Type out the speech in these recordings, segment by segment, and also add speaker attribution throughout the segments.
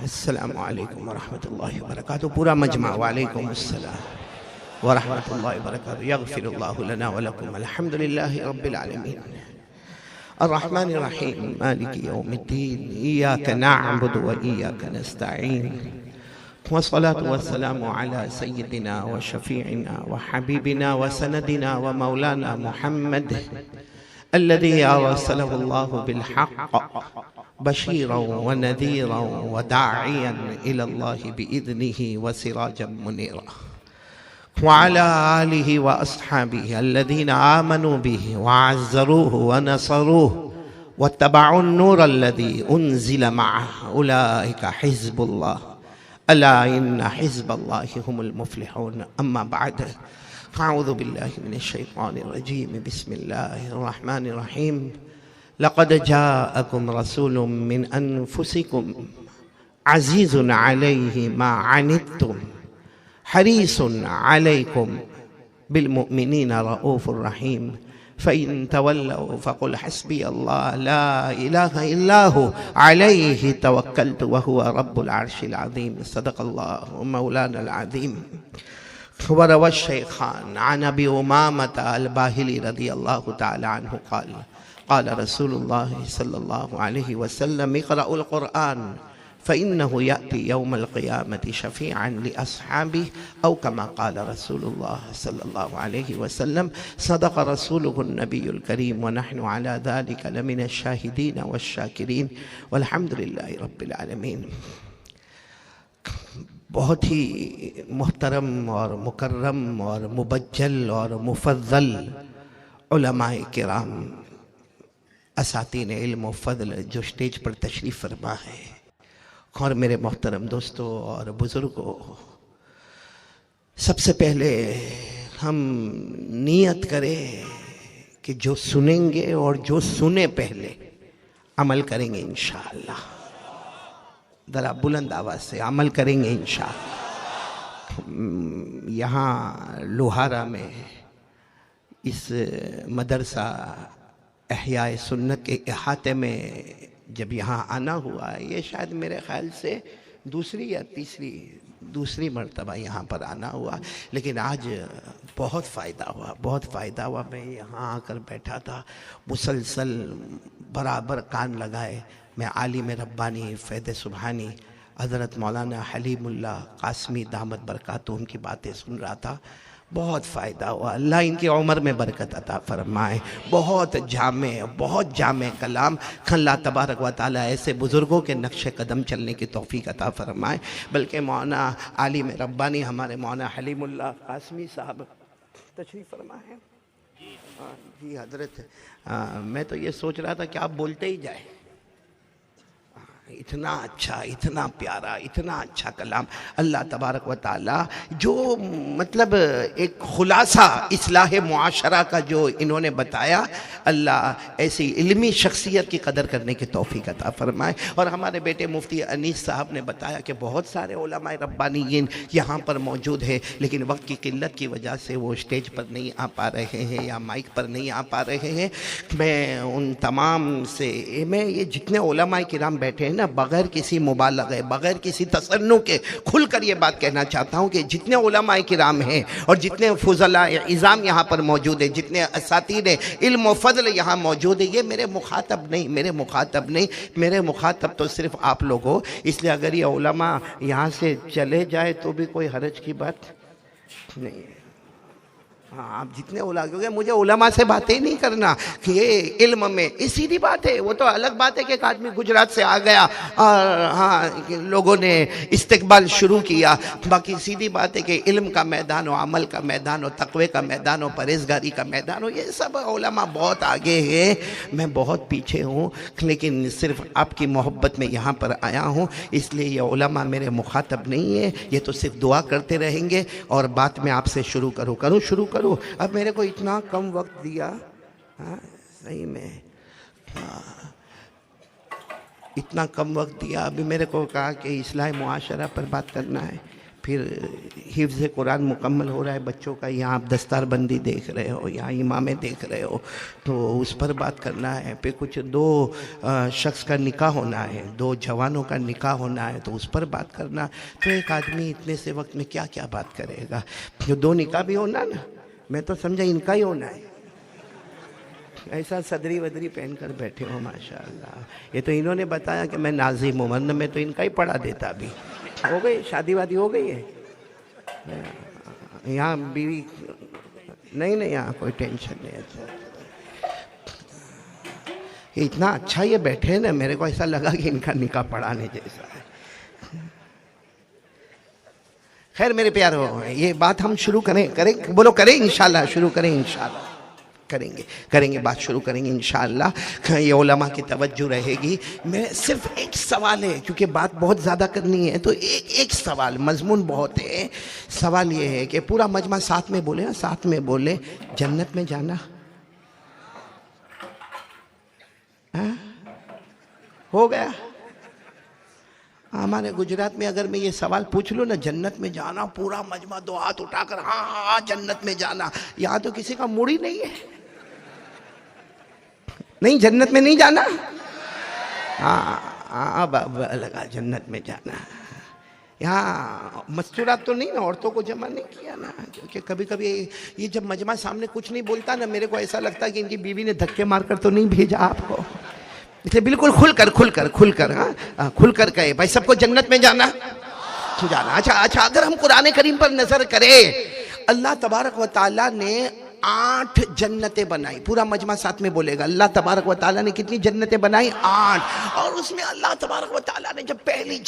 Speaker 1: अस्सलामु अलैकुम वरहमतुल्लाहि वबरकातुहू। पूरा मजमा वालेकुम अस्सलाम वरहमतुल्लाहि वबरकातुहू। यग़फ़िरुल्लाहु लना व लकुम। अल्हम्दुलिल्लाहि रब्बिल आलमीन अर्रहमानिर रहीम मालिकि यौमिद्दीन इय्याका नअबुदु व इय्याका नस्तईन वस्सलातु वस्सलामु अला सय्यिदिना व शफ़ीइना व हबीबिना व सनदिना व मौलाना मुहम्मद अल्लज़ी अरसलहुल्लाहु बिल हक़्क़ बशीरन व नज़ीरन व दाइयन इलल्लाहि बिइज़निहि व सिराजन मुनीरा व अला आलिहि व अस्हाबिहि अल्लज़ीना आमनू बिहि व अज़्ज़रूहु व नसरूहु वत्तबअुन नूरल्लज़ी उन्ज़िल मअहु उलाइका हिज़्बुल्लाह अला इन्ना हिज़्बल्लाहि हुमुल मुफ़्लिहून। अम्मा बअद अऊज़ु बिल्लाहि मिनश शैतानिर रजीम बिस्मिल्लाहिर रहमानिर रहीम। लक़द जाअकुम रसूलुम मिन अनफुसिकुम अज़ीज़ुन अलैहि मा अनित्तुम हरीसुन अलैकुम बिलमुमिनीना रऊफ़ुर रहीम। फ़इन तवल्लौ फ़क़ुल हस्बियल्लाह ला इलाहा इल्ला हु अलैहि तवक्कलतु व हुवा रब्बुल अर्शिल अज़ीम। सदक़ल्लाहु मौलानल अज़ीम। वरवा शेखान अन अबी उमामत अल-बाहिली रज़ियल्लाहु तआला अन्हु क़ाल क़ाल रसूलुल्लाह सल्लल्लाहु अलैहि वसल्लम इक़रउल क़ुरआन फ़इन्नहु याति यौमल क़ियामति शफ़ीअन लिअस्हाबिही औ कमा क़ाल रसूलुल्लाह सल्लल्लाहु अलैहि वसल्लम। सदक़ रसूलुहुन नबियुल करीम व नहनु अला ज़ालिका लमिनश शाहिदीन वश्शाकिरीन वल्हम्दुलिल्लाहि रब्बिल आलमीन। बहुत ही मुहतरम और मुकर्रम और मुबज्जल और मुफ़ज़्ज़ल उलमाए किराम असातीन इल्म व फ़ज़ल जो स्टेज पर तशरीफ़ फरमा है, और मेरे मोहतरम दोस्तों और बुज़ुर्गों, सबसे पहले हम नियत करें कि जो सुनेंगे और जो सुने पहले अमल करेंगे इंशाअल्लाह। ज़रा बुलंद आवाज़ से अमल करेंगे इंशाअल्लाह। यहाँ लोहारा में इस मदरसा एहयाए सुन्नत के इहाते में जब यहाँ आना हुआ, ये शायद मेरे ख़्याल से दूसरी मर्तबा यहाँ पर आना हुआ, लेकिन आज बहुत फ़ायदा हुआ। मैं यहाँ आकर बैठा था, मुसलसल बराबर कान लगाए मैं आलिम रब्बानी फ़ैज़ सुबहानी हज़रत मौलाना हलीमुल्लाह कासमी दामत बरकातुहू की बातें सुन रहा था। बहुत फ़ायदा हुआ। अल्लाह इनकी उम्र में बरकत अता फरमाए। बहुत जामे कलाम। अल्लाह तबारक व तआला ऐसे बुज़ुर्गों के नक्श कदम चलने की तौफ़ीक़ अता फरमाए। बल्कि मौलाना आलिम रब्बानी हमारे मौलाना हलीमुल्लाह कासमी साहब तशरीफ़ फरमा है। जी हज़रत, मैं तो ये सोच रहा था कि आप बोलते ही जाए। इतना अच्छा, इतना प्यारा, इतना अच्छा कलाम। अल्लाह तबारक व ताला जो मतलब एक खुलासा इस्लाह मुआशरा का जो इन्होंने बताया, अल्लाह ऐसी इल्मी शख्सियत की कदर करने की तौफ़ीक़ अता फरमाए। और हमारे बेटे मुफ्ती अनीस साहब ने बताया कि बहुत सारे उलमाए रब्बानीयीन यहाँ पर मौजूद है, लेकिन वक्त की किल्लत की वजह से वो स्टेज पर नहीं आ पा रहे हैं या माइक पर नहीं आ पा रहे हैं। मैं उन तमाम से, मैं ये जितने उलमाए किराम बैठे हैं ना, बग़ैर किसी मुबालग़े, बग़ैर किसी तसन्नु के खुल कर ये बात कहना चाहता हूँ कि जितने उलमाए किराम हैं और जितने फ़ुज़लाए इज़ाम यहाँ पर मौजूद हैं, जितने असातीन इल्म व फ़ज़ल यहाँ मौजूद है, ये मेरे मुखातब नहीं, मेरे मुखातब तो सिर्फ़ आप लोग हो। इसलिए अगर ये उलमा यहाँ से चले जाए तो भी कोई हरज की बात नहीं है। हाँ, आप जितने उला, क्योंकि मुझे उलमा से बातें ही नहीं करना कि ये इल्म में, ये सीधी बात है। वो तो अलग बात है कि एक आदमी गुजरात से आ गया और हाँ लोगों ने इस्तकबाल शुरू किया, बाकी सीधी बात है कि इल्म का मैदान हो, अमल का मैदान हो, तक़वे का मैदान हो, परहेज़गारी का मैदान हो, ये सब उलमा बहुत आगे है, मैं बहुत पीछे हूँ। लेकिन सिर्फ आपकी मोहब्बत में यहाँ पर आया हूँ, इसलिए ये उलमा मेरे मुखातब नहीं है। ये तो सिर्फ दुआ करते रहेंगे। और बात मैं आपसे शुरू करूँ। अब मेरे को इतना कम वक्त दिया, हाँ सही में, इतना कम वक्त दिया। अभी मेरे को कहा कि इस्लाह मुआशरा पर बात करना है। फिर हिफ्ज़ कुरान मुकम्मल हो रहा है बच्चों का, यहाँ आप दस्तारबंदी देख रहे हो, यहाँ इमामें देख रहे हो, तो उस पर बात करना है। फिर कुछ दो शख्स का निकाह होना है, दो जवानों का निकाह होना है, तो उस पर बात करना। तो एक आदमी इतने से वक्त में क्या क्या बात करेगा। जो दो निकाह भी होना ना, मैं तो समझा इनका ही होना है। ऐसा सदरी वदरी पहन कर बैठे हो माशाल्लाह। ये तो इन्होंने बताया कि मैं नाज़िम हूँ, वरना मैं तो इनका ही पढ़ा देता। अभी हो गई शादी वादी हो गई है यहाँ, बीवी नहीं नहीं, यहाँ कोई टेंशन नहीं। अच्छा इतना अच्छा ये बैठे ना, मेरे को ऐसा लगा कि इनका निकाह पढ़ाने जैसा है। खैर मेरे प्यारो, ये बात हम शुरू करें बोलो करें इंशाल्लाह, शुरू करें इंशाल्लाह, करेंगे बात शुरू करेंगे इंशाअल्लाह। ये उलमा की तवज्जो रहेगी। मैं सिर्फ एक सवाल है, क्योंकि बात बहुत ज़्यादा करनी है, तो एक सवाल, मजमून बहुत है। सवाल ये है कि पूरा मजमा साथ में बोले ना, साथ में बोले, जन्नत में जाना हो गया। हमारे गुजरात में अगर मैं ये सवाल पूछ लूँ ना, जन्नत में जाना, पूरा मजमा दो हाथ उठाकर हाँ हाँ जन्नत में जाना। यहाँ तो किसी का मूड ही नहीं है, नहीं जन्नत में नहीं जाना। हाँ लगा जन्नत में जाना। यहाँ मस्तूरात तो नहीं ना, औरतों को जमा नहीं किया ना, क्योंकि कभी कभी ये जब मजमा सामने कुछ नहीं बोलता ना, मेरे को ऐसा लगता है कि इनकी बीवी ने धक्के मारकर तो नहीं भेजा आपको। इसलिए बिल्कुल खुलकर हाँ खुलकर कहे भाई सबको जन्नत में जाना। अच्छा अगर हम कुरान करीम पर नजर करें, अल्लाह तबारक व तआला ने 8 जन्नतें बनाई। पूरा मजमा साथ में बोलेगा, अल्लाह तबारक व तआला ने कितनी जन्नतें बनाई? 8। और उसमें अल्लाह तबारक व तआला ने जब पहली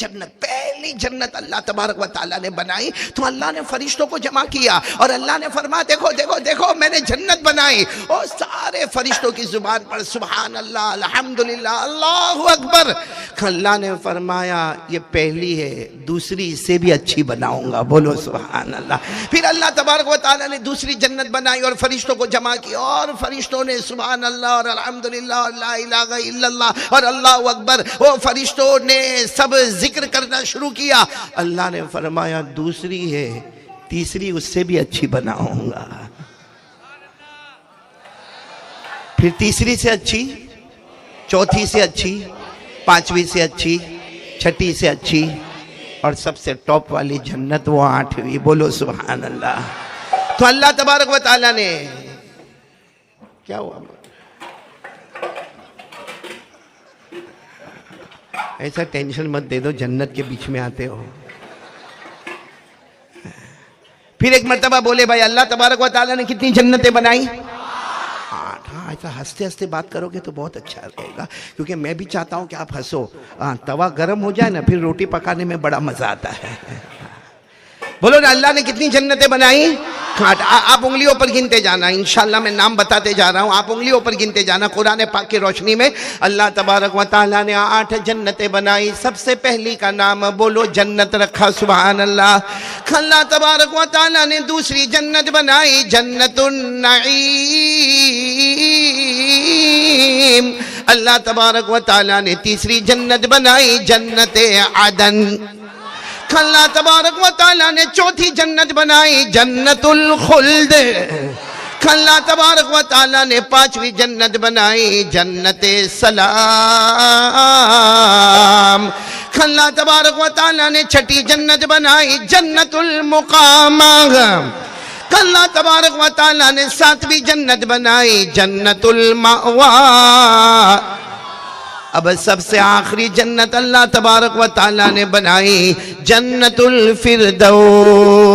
Speaker 1: जन्नत अल्लाह तबारक व तआला ने बनाई, तो अल्लाह ने फरिश्तों को जमा किया और अल्लाह ने फरमाया देखो देखो देखो मैंने जन्नत बनाई। और सारे फरिश्तों की जुबान पर सुभान अल्लाह, अल्हम्दुलिल्लाह, अल्लाहु अकबर। अल्लाह ने फरमाया ये पहली है, दूसरी इससे भी अच्छी बनाऊंगा। बोलो सुभान अल्लाह। फिर अल्लाह तबारक व तआला ने दूसरी जन्नत बनाई और फरिश्तों को जमा किया, और फरिश्तों ने सुभान अल्लाह और अल्हम्दुलिल्लाह और ला इलाहा इल्लल्लाह और अल्लाहु अकबर, वो फरिश्तों ने सब जिक्र करना शुरू किया। अल्लाह ने फरमाया दूसरी है, तीसरी उससे भी अच्छी बनाऊंगा। फिर तीसरी से अच्छी, चौथी से अच्छी, पांचवी से अच्छी, छठी से अच्छी, और सबसे टॉप वाली जन्नत वो 8वीं। बोलो सुभान अल्लाह। तो अल्लाह तबारक व तआला ने क्या हुआ, ऐसा टेंशन मत दे दो, जन्नत के बीच में आते हो। फिर एक मर्तबा बोले भाई अल्लाह तबारक व तआला ने कितनी जन्नतें बनाई? 8। हाँ ऐसा हंसते हंसते बात करोगे तो बहुत अच्छा रहेगा, क्योंकि मैं भी चाहता हूं कि आप हंसो। तवा गर्म हो जाए ना, फिर रोटी पकाने में बड़ा मजा आता है। बोलो ना, अल्लाह ने कितनी जन्नतें बनाई? 8। आप उंगलियों पर गिनते जाना, इंशाल्लाह मैं नाम बताते जा रहा हूँ, आप उंगलियों पर गिनते जाना। कुरान पाक की रोशनी में अल्लाह तबारक व तआला ने 8 जन्नतें बनाई। सबसे पहली का नाम बोलो जन्नत रखा, सुभान अल्लाह। अल्लाह तबारक व तआला ने दूसरी जन्नत बनाई, जन्नतुन नईम। अल्लाह तबारक व तआला ने तीसरी जन्नत बनाई, जन्नत आदन। अल्लाह तबारक व तआला ने चौथी जन्नत बनाई, जन्नतुल खुल्द। अल्लाह तबारक व तआला ने 5वीं जन्नत बनाई, जन्नत सलाम। अल्लाह तबारक व तआला ने 6ठी जन्नत बनाई, जन्नतुल मुकामा। अल्लाह तबारक व तआला ने 7वीं जन्नत बनाई, जन्नतुल मावा। अब सबसे आखिरी जन्नत अल्लाह तबारक व तआला ने बनाई, जन्नतुल फिरदौस।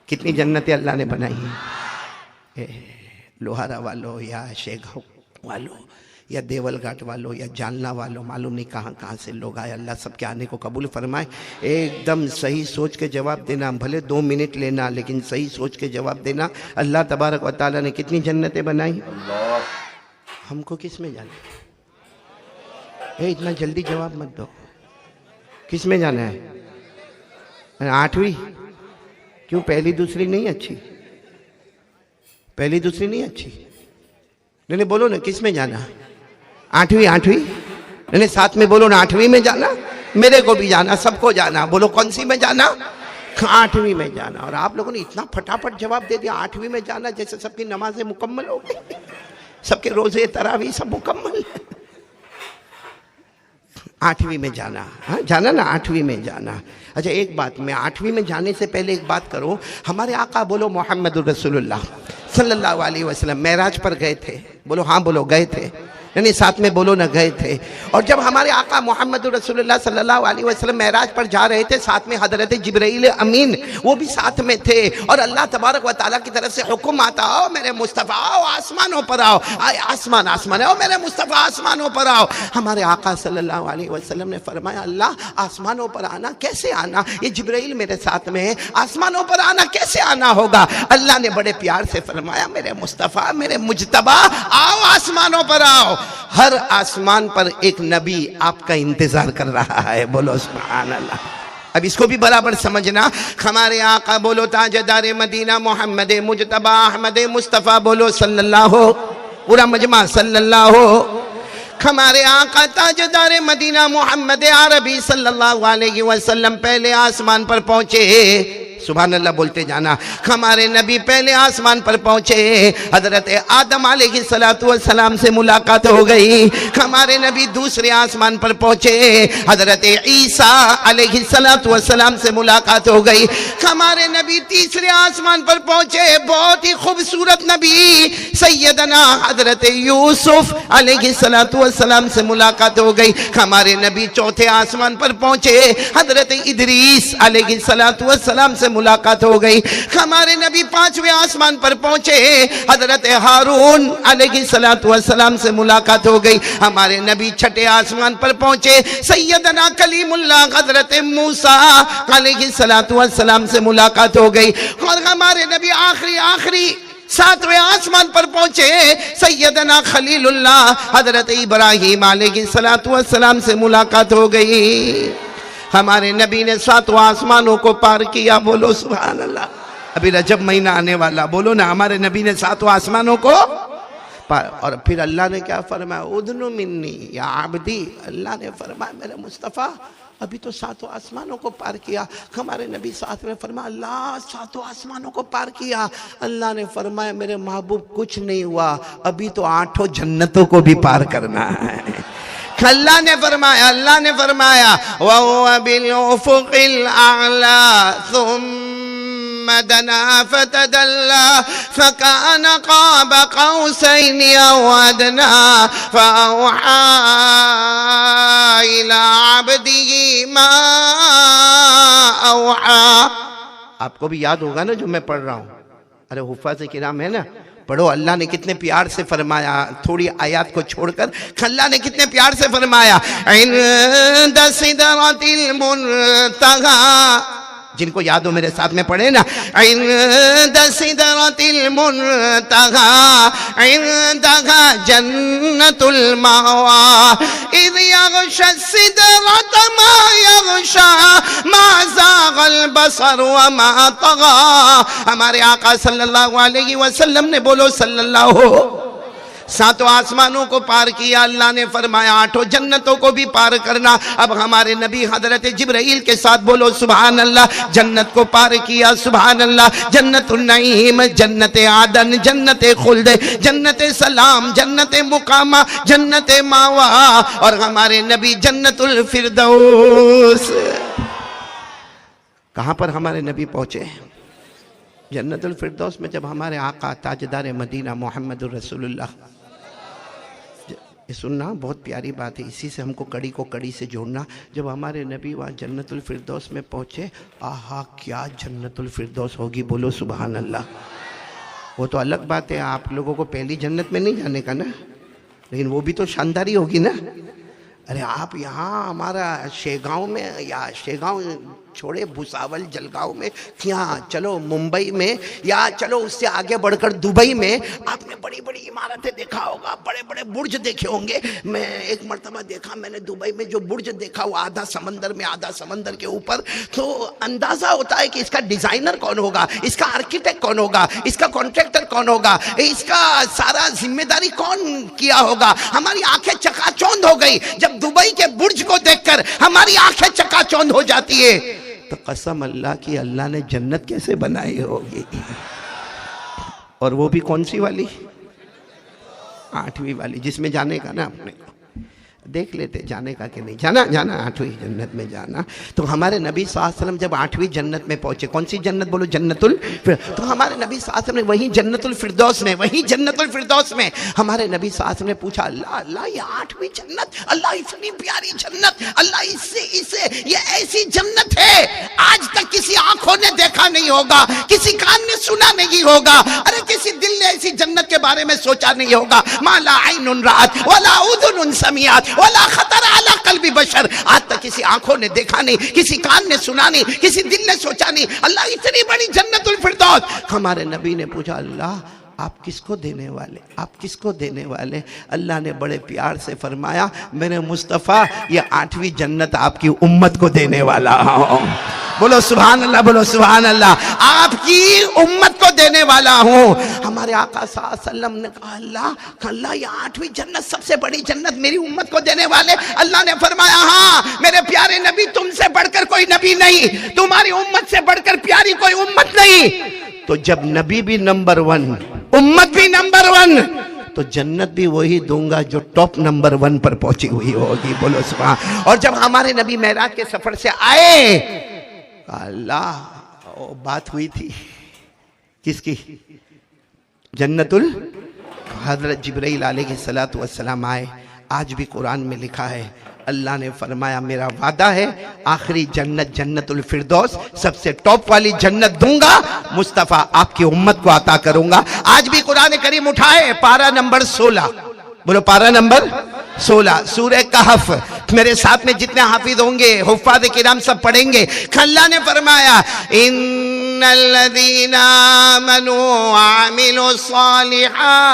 Speaker 1: कितनी जन्नतें अल्लाह ने बनाई? लोहारा वालों या शेखगांव वालों या देवलघाट वालों या जालना वालों, मालूम नहीं कहाँ कहाँ से लोग आए। अल्लाह सबके आने को कबूल फरमाए। एकदम सही सोच के जवाब देना, भले 2 मिनट लेना, लेकिन सही सोच के जवाब देना। अल्लाह तबारक व तआला ने कितनी जन्नतें बनाई? हमको किस में जाना है? इतना जल्दी जवाब मत दो, किस में जाना है? 8वीं? क्यों पहली दूसरी नहीं अच्छी? पहली दूसरी नहीं अच्छी? नहीं बोलो ना, किस में जाना? 8वीं? नहीं साथ में बोलो ना, 8वीं में जाना। मेरे को भी जाना, सबको जाना। बोलो कौन सी में जाना? 8वीं में जाना। और आप लोगों ने इतना फटाफट जवाब दे दिया 8वीं में जाना, जैसे सबकी नमाजें मुकम्मल हो गई, सबके रोजे तरावी सब मुकम्मल। 8वीं में जाना, हाँ जाना ना, 8वीं में जाना। अच्छा एक बात, मैं 8वीं में जाने से पहले एक बात करूं। हमारे आका बोलो मोहम्मद रसूलुल्लाह सल्लल्लाहु अलैहि वसल्लम मेराज पर गए थे। बोलो हाँ, बोलो गए थे, नहीं साथ में बोलो ना, गए थे। और जब हमारे आका मोहम्मद रसूलुल्लाह सल्लल्लाहु अलैहि वसल्लम मेराज पर जा रहे थे, साथ में हजरत जिब्राइल अमीन वो भी साथ में थे। और अल्लाह तबारक व तआला की तरफ से हुक्म आता, आओ मेरे मुस्तफ़ा, आओ आसमानों पर आओ, आए आसमान आसमान, आओ मेरे मुस्तफ़ा आसमानों पर आओ। हमारे आका सल्लल्लाहु अलैहि वसल्लम ने फरमाया, अल्लाह आसमानों पर आना कैसे आना, ये जिब्राइल मेरे साथ में है, आसमानों पर आना कैसे आना होगा। अल्लाह ने बड़े प्यार से फरमाया, मेरे मुस्तफ़ा मेरे मुजतबा आओ आसमानों पर आओ। हर आसमान पर एक नबी आपका इंतजार कर रहा है। बोलो सुभान अल्लाह। अब इसको भी बराबर समझना। हमारे आका बोलो ताजदार मदीना मोहम्मद मुजतबा अहमद मुस्तफ़ा बोलो सल्लल्लाहु, पूरा मजमा सल्लल्लाहु। हमारे आका ताजदार मदीना मोहम्मद अरबी सल्लल्लाहु अलैहि वसल्लम पहले आसमान पर पहुंचे। सुभान अल्लाह बोलते जाना। हमारे नबी पहले आसमान पर पहुंचे, हजरत आदम अलैहिस्सलातु वस्सलाम से मुलाकात हो गई। हमारे नबी दूसरे आसमान पर पहुंचे, हजरत ईसा अलैहिस्सलातु वस्सलाम से मुलाकात हो गई। हमारे नबी तीसरे आसमान पर पहुंचे, बहुत ही खूबसूरत नबी सैयदना हजरत यूसुफ अलैहिस्सलातु वस्सलाम से मुलाकात हो गई। हमारे नबी चौथे आसमान पर पहुंचे, हजरत इदरीस अलैहिस्सलातु वस्सलाम से मुलाकात हो गई। हमारे नबी पांचवें आसमान पर पहुंचे, हजरत हारून अलैहिस्सलातु वस्सलाम से मुलाकात हो गई। हमारे नबी छठे आसमान पर पहुंचे, सैयदना कलीमुल्लाह हजरत मूसा अलैहिस्सलातु वस्सलाम से मुलाकात हो गई। और हमारे नबी आखिरी सातवें आसमान पर पहुंचे, सैयदना खलीलुल्लाह हजरत इब्राहीम अलैहिस्सलातु वस्सलाम से मुलाकात हो गई। हमारे नबी ने 7 आसमानों को पार किया। बोलो सुभान अल्लाह। अभी रजब महीना आने वाला, बोलो ना, हमारे नबी ने 7 आसमानों को पार। और फिर अल्लाह ने क्या फरमाया, उदनु मिन्नी या आबदी। अल्लाह ने फरमाया, मेरे मुस्तफ़ा अभी तो 7 आसमानों को पार किया। हमारे नबी साथ में फरमाया, अल्लाह 7 आसमानों को पार किया। अल्लाह ने फरमाया, मेरे महबूब कुछ नहीं हुआ, अभी तो 8 जन्नतों को भी पार करना है। अल्लाह ने फरमाया वहुवा बिल उफुकिल आला सुम्मा दना फतदल्ला फकान क़ाब क़ौसैनि औ अदना फ़अौहा इला अब्दिही मा औहा। आपको भी याद होगा ना जो मैं पढ़ रहा हूँ, अरे हुफ़ाज़ किराम है ना, पढ़ो। अल्लाह ने कितने प्यार से फरमाया, थोड़ी आयत को छोड़कर अल्लाह ने कितने प्यार से फरमाया, इंद सिदरतिल मुंतहा। जिनको याद हो मेरे साथ में पढ़े ना, इंद सिदरतिल मुंतहा इंदहा जन्नतुल मावा इज़ यग़शा सिदरत मा यग़शा मा ज़ाग़ल बसर व मा तग़ा। हमारे आका सल्लल्लाहु अलैहि वसल्लम ने बोलो सल्लल्लाहु 7 आसमानों को पार किया। अल्लाह ने फरमाया 8 जन्नतों को भी पार करना। अब हमारे नबी हजरत जिब्राइल के साथ बोलो सुभान अल्लाह, जन्नत को पार किया। सुभान अल्लाह। जन्नतुन नईम, जन्नत आदन, जन्नत खुल्द, जन्नत सलाम, जन्नत मुकामा, जन्नत मावा। और हमारे नबी जन्नतुल फिरदौस। कहां पर हमारे नबी पहुंचे? जन्नतुल फिरदौस में। जब हमारे आका ताजदार मदीना मोहम्मद रसूलुल्लाह, ये सुनना बहुत प्यारी बात है, इसी से हमको कड़ी को कड़ी से जोड़ना। जब हमारे नबी वहाँ जन्नतुल फिरदौस में पहुँचे, आहा क्या जन्नतुल फिरदौस होगी, बोलो सुभान अल्लाह। वो तो अलग बात है, आप लोगों को पहली जन्नत में नहीं जाने का ना, लेकिन वो भी तो शानदारी होगी ना। अरे आप यहाँ हमारा शेगांव में, या शेगांव छोड़े भुसावल जलगांव में, यहाँ चलो मुंबई में, या चलो उससे आगे बढ़कर दुबई में, आपने बड़ी बड़ी इमारतें देखा होगा, बड़े बड़े बुर्ज देखे होंगे। मैं एक मर्तबा देखा मैंने दुबई में, जो बुर्ज देखा वो आधा समंदर में आधा समंदर के ऊपर। तो अंदाजा होता है कि इसका डिजाइनर कौन होगा, इसका आर्किटेक्ट कौन होगा, इसका कॉन्ट्रैक्टर कौन होगा, इसका सारा जिम्मेदारी कौन किया होगा। हमारी आंखें चकाचौंध हो गई जब दुबई के बुर्ज को देखकर हमारी आंखें चकाचौंध हो जाती है, तो कसम अल्लाह की, अल्लाह ने जन्नत कैसे बनाई होगी। और वो भी कौन सी वाली? 8वीं वाली, जिसमें जाने का ना अपने को देख लेते जाने का कि नहीं जाना, जाना 8वीं जन्नत में जाना। तो हमारे नबी सल्लल्लाहु अलैहि वसल्लम जब 8वीं जन्नत में पहुंचे, कौन सी जन्नत बोलो? जन्नतुल फिरदौस। तो हमारे नबी सल्लल्लाहु अलैहि वसल्लम ने वही जन्नतुल फिरदौस में, वही जन्नतुल फिरदौस में हमारे नबी सल्लल्लाहु अलैहि वसल्लम ने पूछा, अल्लाह अल्लाह ये 8वीं जन्नत, अल्लाह इतनी प्यारी जन्नत, अल्लाह इससे ये ऐसी जन्नत है आज तक किसी आंखों ने देखा नहीं होगा, किसी कान ने सुना नहीं होगा, अरे किसी दिल ने ऐसी जन्नत के बारे में सोचा नहीं होगा। माला आइनुन रात वला उदुनुन समियात वला खतर अला कल्बी बशर, आज तक किसी आंखों ने देखा नहीं, किसी कान ने सुना नहीं, किसी दिल ने सोचा नहीं, अल्लाह इतनी बड़ी जन्नतुल फिरदौस। हमारे नबी ने पूछा, अल्लाह आप किसको देने वाले, आप किसको देने वाले? अल्लाह ने बड़े प्यार से फरमाया, मेरे मुस्तफ़ा ये 8वीं जन्नत आपकी उम्मत को देने वाला हूं। बोलो सुभान अल्लाह, बोलो सुभान अल्लाह, आपकी उम्मत को देने वाला हूं। हमारे आका सल्लल्लाहु अलैहि वसल्लम ने कहा, अल्लाह अल्लाह ये 8वीं जन्नत, सबसे बड़ी जन्नत मेरी उम्मत को देने वाले? अल्लाह ने फरमाया, हाँ मेरे प्यारे नबी, तुमसे बढ़कर कोई नबी नहीं, तुम्हारी उम्मत से बढ़कर प्यारी कोई उम्मत नहीं। तो जब नबी भी नंबर 1, उम्मत भी नंबर 1, तो जन्नत भी वही दूंगा जो टॉप नंबर 1 पर पहुंची हुई होगी। बोलो सुभान। और जब हमारे नबी मेराज के सफर से आए, अल्लाह बात हुई थी किसकी? जन्नतुल, हजरत जिब्राइल अलैहिस्सलातु वस्सलाम आए। आज भी कुरान में लिखा है, अल्लाह ने फरमाया मेरा वादा है आखिरी जन्नत जन्नतुल फिरदौस, सबसे टॉप वाली जन्नत दूंगा, मुस्तफ़ा आपकी उम्मत को अता करूंगा। आज भी कुरान करीम उठाए, पारा नंबर 16, बोलो पारा नंबर 16, सूरह कहफ। मेरे साथ में जितने हाफिज होंगे, हुफ्फाज़ किराम सब पढ़ेंगे। अल्लाह ने फरमाया, इन्नल्लज़ीना आमनू व अमिलुस सालिहात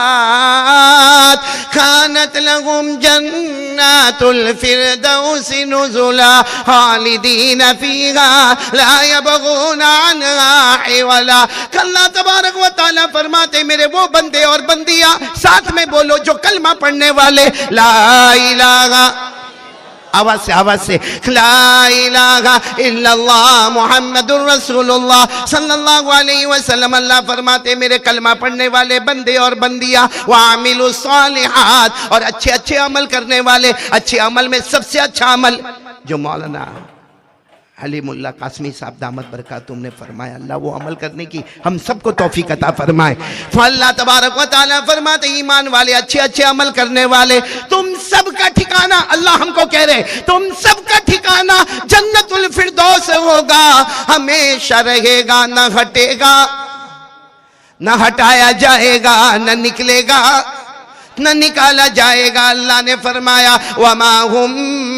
Speaker 1: कानत लहुम जन्नातुल फिरदौस नुज़ुला खालिदीन फीहा ला यबगूना अन्हा हिवला। अल्लाह तबारक व तआला फरमाते, मेरे वो बंदे और बंदियां, साथ में बोलो जो कलमा पढ़ने वाले, ला इलाहा, आवाज से ला इलाहा इल्लल्लाह मुहम्मदुर रसूलुल्लाह सल्लल्लाहु अलैहि वसल्लम। अल्लाह फरमाते, मेरे कलमा पढ़ने वाले बंदे और बंदियां, व आमिलुस सालिहात, और अच्छे अच्छे अमल करने वाले। अच्छे अमल में सबसे अच्छा अमल जो मौलाना हलीमुल्लाह कासमी साहब दामत बरकातुहू ने फरमाया, अल्लाह वो अमल करने की हम सबको तौफीक अता फरमाए। तो अल्लाह तबारक व तआला फरमाते, ईमान वाले, अच्छे अच्छे अमल करने वाले, तुम सबका ठिकाना, अल्लाह हमको कह रहे, तुम सबका ठिकाना जन्नतुल फिरदौस होगा, हमेशा रहेगा, न हटेगा, न हटाया जाएगा, न निकलेगा, न निकाला जाएगा। अल्लाह ने फरमाया, वमा हुम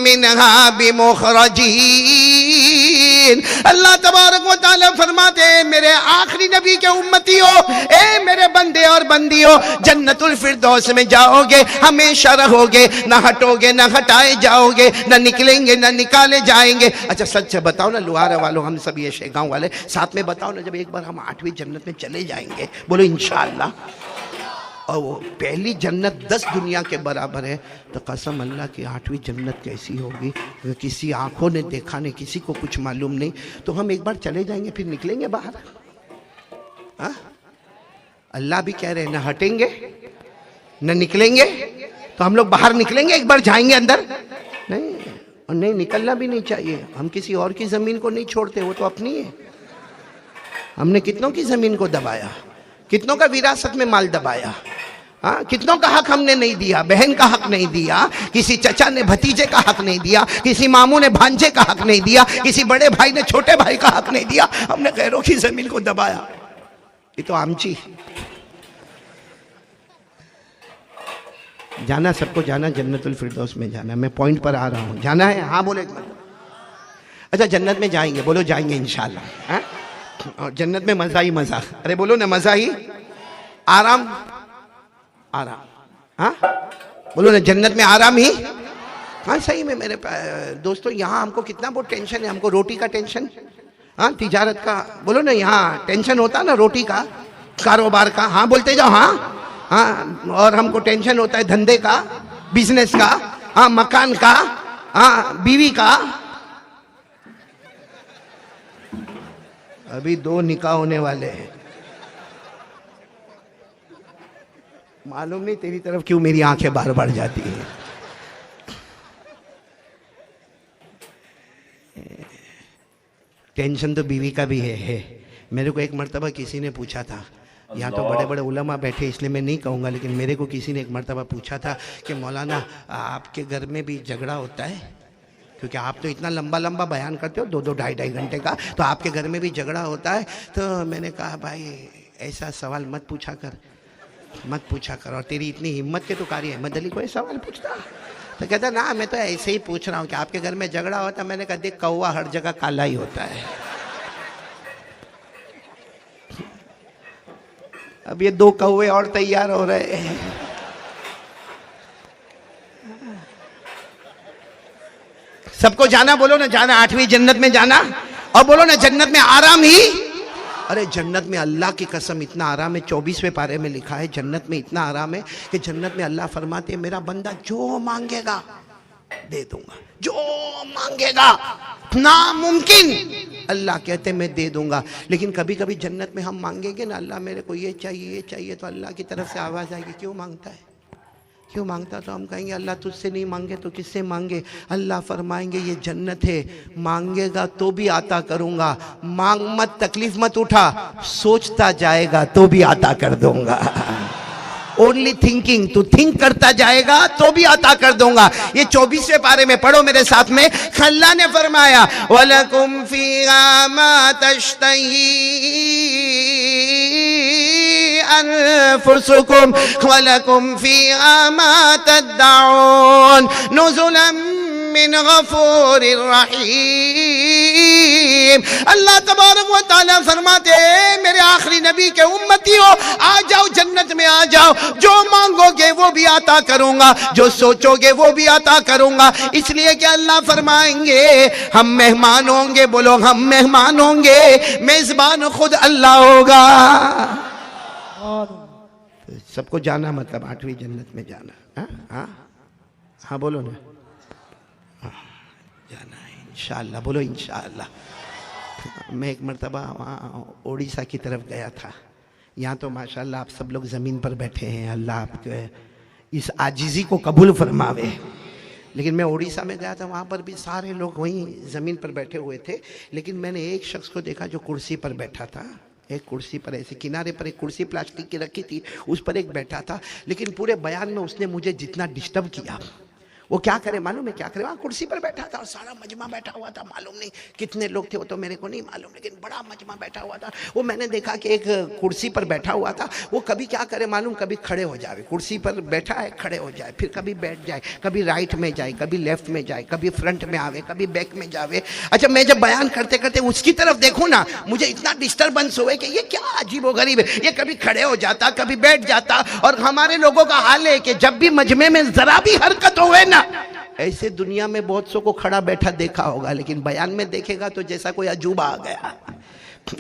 Speaker 1: मिनहा बिमुखरजीन। अल्लाह तबारक व तआला फरमाते, मेरे आखिरी नबी के उम्मतियों, ए मेरे बंदे और बंदियों, जन्नतुल फिरदौस में जाओगे, हमेशा रहोगे, न हटोगे, न हटाए जाओगे, न निकलेंगे, न निकाले जाएंगे। अच्छा सच से बताओ ना लुहारा वालों, हम सब ये शेगांव वाले, साथ में बताओ ना, जब एक बार हम 8वीं जन्नत में चले जाएंगे, बोलो इंशाअल्लाह, और वो पहली जन्नत 10 दुनिया के बराबर है, तो कसम अल्लाह की 8वीं जन्नत कैसी होगी, किसी आंखों ने देखा नहीं, किसी को कुछ मालूम नहीं। तो हम एक बार चले जाएंगे, फिर निकलेंगे बाहर। हाँ, अल्लाह भी कह रहे हैं, न हटेंगे न निकलेंगे, तो हम लोग बाहर निकलेंगे, एक बार जाएंगे अंदर नहीं, और नहीं निकलना भी नहीं चाहिए। हम किसी और की जमीन को नहीं छोड़ते, वो तो अपनी है। हमने कितनों की जमीन को दबाया, कितनों का विरासत में माल दबाया, हाँ, कितनों का हक हमने नहीं दिया, बहन का हक नहीं दिया, किसी चचा ने भतीजे का हक नहीं दिया, किसी मामू ने भांजे का हक नहीं दिया, किसी बड़े भाई ने छोटे भाई का हक नहीं दिया, हमने गैरों की जमीन को दबाया। ये तो आमची। जाना सबको, जाना जन्नतुल फिरदौस में जाना। मैं पॉइंट पर आ रहा हूँ, जाना है? हाँ बोले। अच्छा जन्नत में जाएंगे, बोलो जाएंगे इंशाल्लाह। हाँ, और जन्नत में मजा ही मजा, अरे बोलो ना मजा ही, आराम आराम, हाँ बोलो ना जन्नत में आराम ही। हाँ सही में मेरे दोस्तों, यहाँ हमको कितना बहुत टेंशन है, हमको रोटी का टेंशन, हाँ तिजारत का, बोलो ना यहाँ टेंशन होता ना रोटी का, कारोबार का, हाँ बोलते जाओ, हाँ हाँ, और हमको टेंशन होता है धंधे का, बिजनेस का, हाँ मकान का, हाँ, बीवी का अभी 2 निकाह होने वाले हैं। मालूम नहीं तेरी तरफ क्यों मेरी आंखें बार बार जाती हैं। टेंशन तो बीवी का भी है। मेरे को एक मर्तबा किसी ने पूछा था, यहाँ तो बड़े बड़े उलमा बैठे इसलिए मैं नहीं कहूँगा, लेकिन मेरे को किसी ने एक मर्तबा पूछा था कि मौलाना आपके घर में भी झगड़ा होता है? क्योंकि आप तो इतना लंबा लंबा बयान करते हो, 2-2 ढाई-ढाई घंटे का, तो आपके घर में भी झगड़ा होता है? तो मैंने कहा भाई ऐसा सवाल मत पूछा कर, और तेरी इतनी हिम्मत के तो कारी अहमद अली को ये सवाल पूछता? तो कहता ना मैं तो ऐसे ही पूछ रहा हूँ कि आपके घर में झगड़ा होता। मैंने कहा देख कौवा हर जगह काला ही होता है। अब ये 2 कौवे और तैयार हो रहे हैं। सबको जाना, बोलो ना जाना, 8वीं जन्नत में जाना, और बोलो ना जन्नत में आराम ही। अरे जन्नत में अल्लाह की कसम इतना आराम है, 24वें पारे में लिखा है जन्नत में इतना आराम है कि जन्नत में अल्लाह फरमाते हैं मेरा बंदा जो मांगेगा दे दूंगा, जो मांगेगा, नामुमकिन अल्लाह कहते मैं दे दूंगा। लेकिन कभी कभी जन्नत में हम मांगेंगे ना अल्लाह मेरे को ये चाहिए, तो अल्लाह की तरफ से आवाज़ आएगी क्यों मांगता है, क्यों मांगता? तो हम कहेंगे अल्लाह तुझसे नहीं मांगे तो किससे मांगे? अल्लाह फरमाएंगे ये जन्नत है, मांगेगा तो भी आता करूंगा, मांग मत, तकलीफ मत उठा, सोचता जाएगा तो भी आता कर दूंगा। ओनली थिंकिंग, तू थिंक करता जाएगा तो भी अता कर दूंगा। ये 24वें पारे में पढ़ो मेरे साथ में। अल्लाह ने फरमाया वलकुम फीहा मा तश्तही अनफुसुकुम वलकुम फीहा मा तदउन नुज़ुलन मिन गफूरिर रहीम। अल्लाह तबारक व तआला फरमाते हैं मेरे आखिरी नबी के उम्मतियों आ जाओ, जन्नत में आ जाओ, जो मांगोगे वो भी अता करूंगा, जो सोचोगे वो भी अता करूंगा। इसलिए कि अल्लाह फरमाएंगे हम मेहमान होंगे, बोलो हम मेहमान होंगे, मेजबान खुद अल्लाह होगा। सबको जाना मतलब 8वीं जन्नत में जाना। हाँ बोलो ना, जाना है इंशाअल्लाह, बोलो इंशाअल्लाह। मैं एक मर्तबा वहाँ उड़ीसा की तरफ गया था। यहाँ तो माशाअल्लाह आप सब लोग ज़मीन पर बैठे हैं, अल्लाह आपके इस आजिज़ी को कबूल फरमावे। लेकिन मैं उड़ीसा में गया था, वहाँ पर भी सारे लोग वहीं ज़मीन पर बैठे हुए थे, लेकिन मैंने एक शख्स को देखा जो कुर्सी पर बैठा था। एक कुर्सी पर ऐसे किनारे पर एक कुर्सी प्लास्टिक की रखी थी, उस पर एक बैठा था। लेकिन पूरे बयान में उसने मुझे जितना डिस्टर्ब किया, वो क्या करे मालूम है क्या करे? वहाँ कुर्सी पर बैठा था और सारा मजमा बैठा हुआ था, मालूम नहीं कितने लोग थे वो तो मेरे को नहीं मालूम, लेकिन बड़ा मजमा बैठा हुआ था। वो मैंने देखा कि एक कुर्सी पर बैठा हुआ था, वो कभी क्या करे मालूम, कभी खड़े हो जाए, कुर्सी पर बैठा है खड़े हो जाए, फिर कभी बैठ जाए, कभी राइट में जाए, कभी लेफ्ट में जाए, कभी फ्रंट में आवे, कभी बैक में जावे। अच्छा मैं जब बयान करते करते उसकी तरफ देखूँ ना, मुझे इतना डिस्टर्बेंस हुए कि ये क्या अजीब गरीब है, ये कभी खड़े हो जाता, कभी बैठ जाता। और हमारे लोगों का हाल है कि जब भी मजमे में जरा भी हरकत होवे ना, ऐसे दुनिया में बहुत सौ को खड़ा बैठा देखा होगा, लेकिन बयान में देखेगा तो जैसा कोई अजूबा आ गया।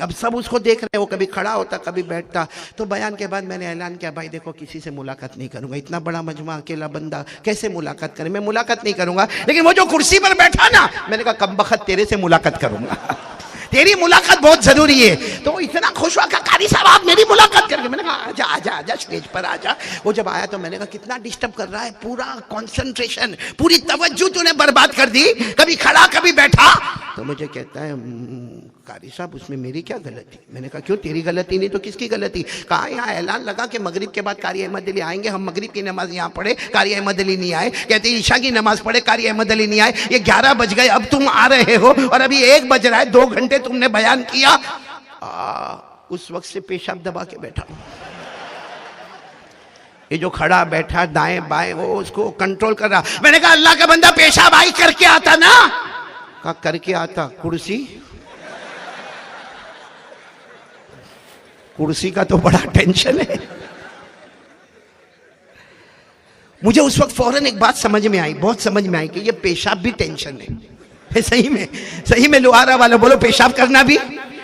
Speaker 1: अब सब उसको देख रहे हैं, वो कभी खड़ा होता कभी बैठता। तो बयान के बाद मैंने ऐलान किया भाई देखो किसी से मुलाकात नहीं करूंगा, इतना बड़ा मजमा अकेला बंदा कैसे मुलाकात करे, मैं मुलाकात नहीं करूंगा। लेकिन वो जो कुर्सी पर बैठा ना, मैंने कहा कमबख्त तेरे से मुलाकात करूंगा, तेरी मुलाकात बहुत जरूरी है। तो वो इतना खुश हुआ कि कारी साहब आप मेरी मुलाकात करेंगे। मैंने कहा आजा आजा आजा स्टेज पर आजा। वो जब आया तो मैंने कहा कितना डिस्टर्ब कर रहा है, पूरा कंसंट्रेशन, पूरी तवज्जो तूने बर्बाद कर दी, कभी खड़ा कभी बैठा। तो मुझे कहता है कारी साहब उसमें मेरी क्या गलती? मैंने कहा क्यों, तेरी गलती नहीं तो किसकी गलती? कहा यहाँ ऐलान लगा कि मगरिब के बाद कारी अहमद अली आएंगे, हम मगरिब की नमाज यहाँ पढ़े, कारी अहमद अली नहीं आए। कहते ईशा की नमाज पढ़े, कारी अहमद अली नहीं आए। ये 11 बज गए, अब तुम आ रहे हो और अभी 1 बज रहा है, 2 घंटे तुमने बयान किया। उस वक्त से पेशाब दबा के बैठा। ये जो खड़ा बैठा दाएं बाएं वो उसको कंट्रोल कर रहा। मैंने कहा अल्लाह का बंदा पेशाब आई करके आता ना? कहा करके आता। कुर्सी का तो बड़ा टेंशन है। मुझे उस वक्त फौरन एक बात समझ में आई, बहुत समझ में आई कि ये पेशाब भी टेंशन है। सही में लुहारा वाला बोलो पेशाब करना भी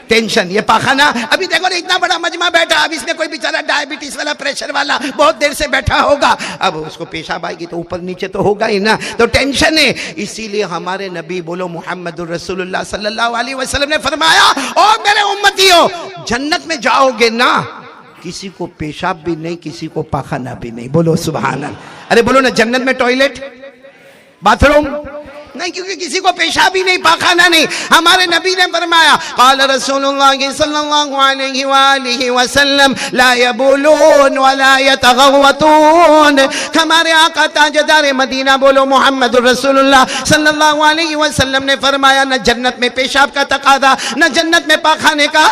Speaker 1: टेंशन, ये पाखाना। अभी देखो ना इतना बड़ा मजमा बैठा, अब इसमें कोई बेचारा डायबिटीज वाला, प्रेशर वाला बहुत देर से बैठा होगा, अब उसको पेशाब आएगी तो ऊपर नीचे तो होगा ही ना, तो टेंशन है। इसीलिए हमारे नबी बोलो मुहम्मदुर रसूलुल्लाह सल्लल्लाहु अलैहि वसल्लम ने फरमाया, ओ मेरे उम्मतियों, जन्नत में जाओगे ना, किसी को पेशाब भी नहीं, किसी को पाखाना भी नहीं। बोलो सुभान अल्लाह। अरे बोलो ना, जन्नत में टॉयलेट, बाथरूम नहीं, क्योंकि किसी को पेशाब भी नहीं, पाखाना नहीं। हमारे नबी ने फरमाया, क़ाल रसूलुल्लाह सल्लल्लाहु अलैहि वसल्लम ला यबूलून वला यतगव्वतून। हमारे आका ताजदार मदीना बोलो मुहम्मद रसूलुल्लाह सल्लल्लाहु अलैहि वसल्लम ने फरमाया, न जन्नत में पेशाब का तकादा, न जन्नत में पाखाने का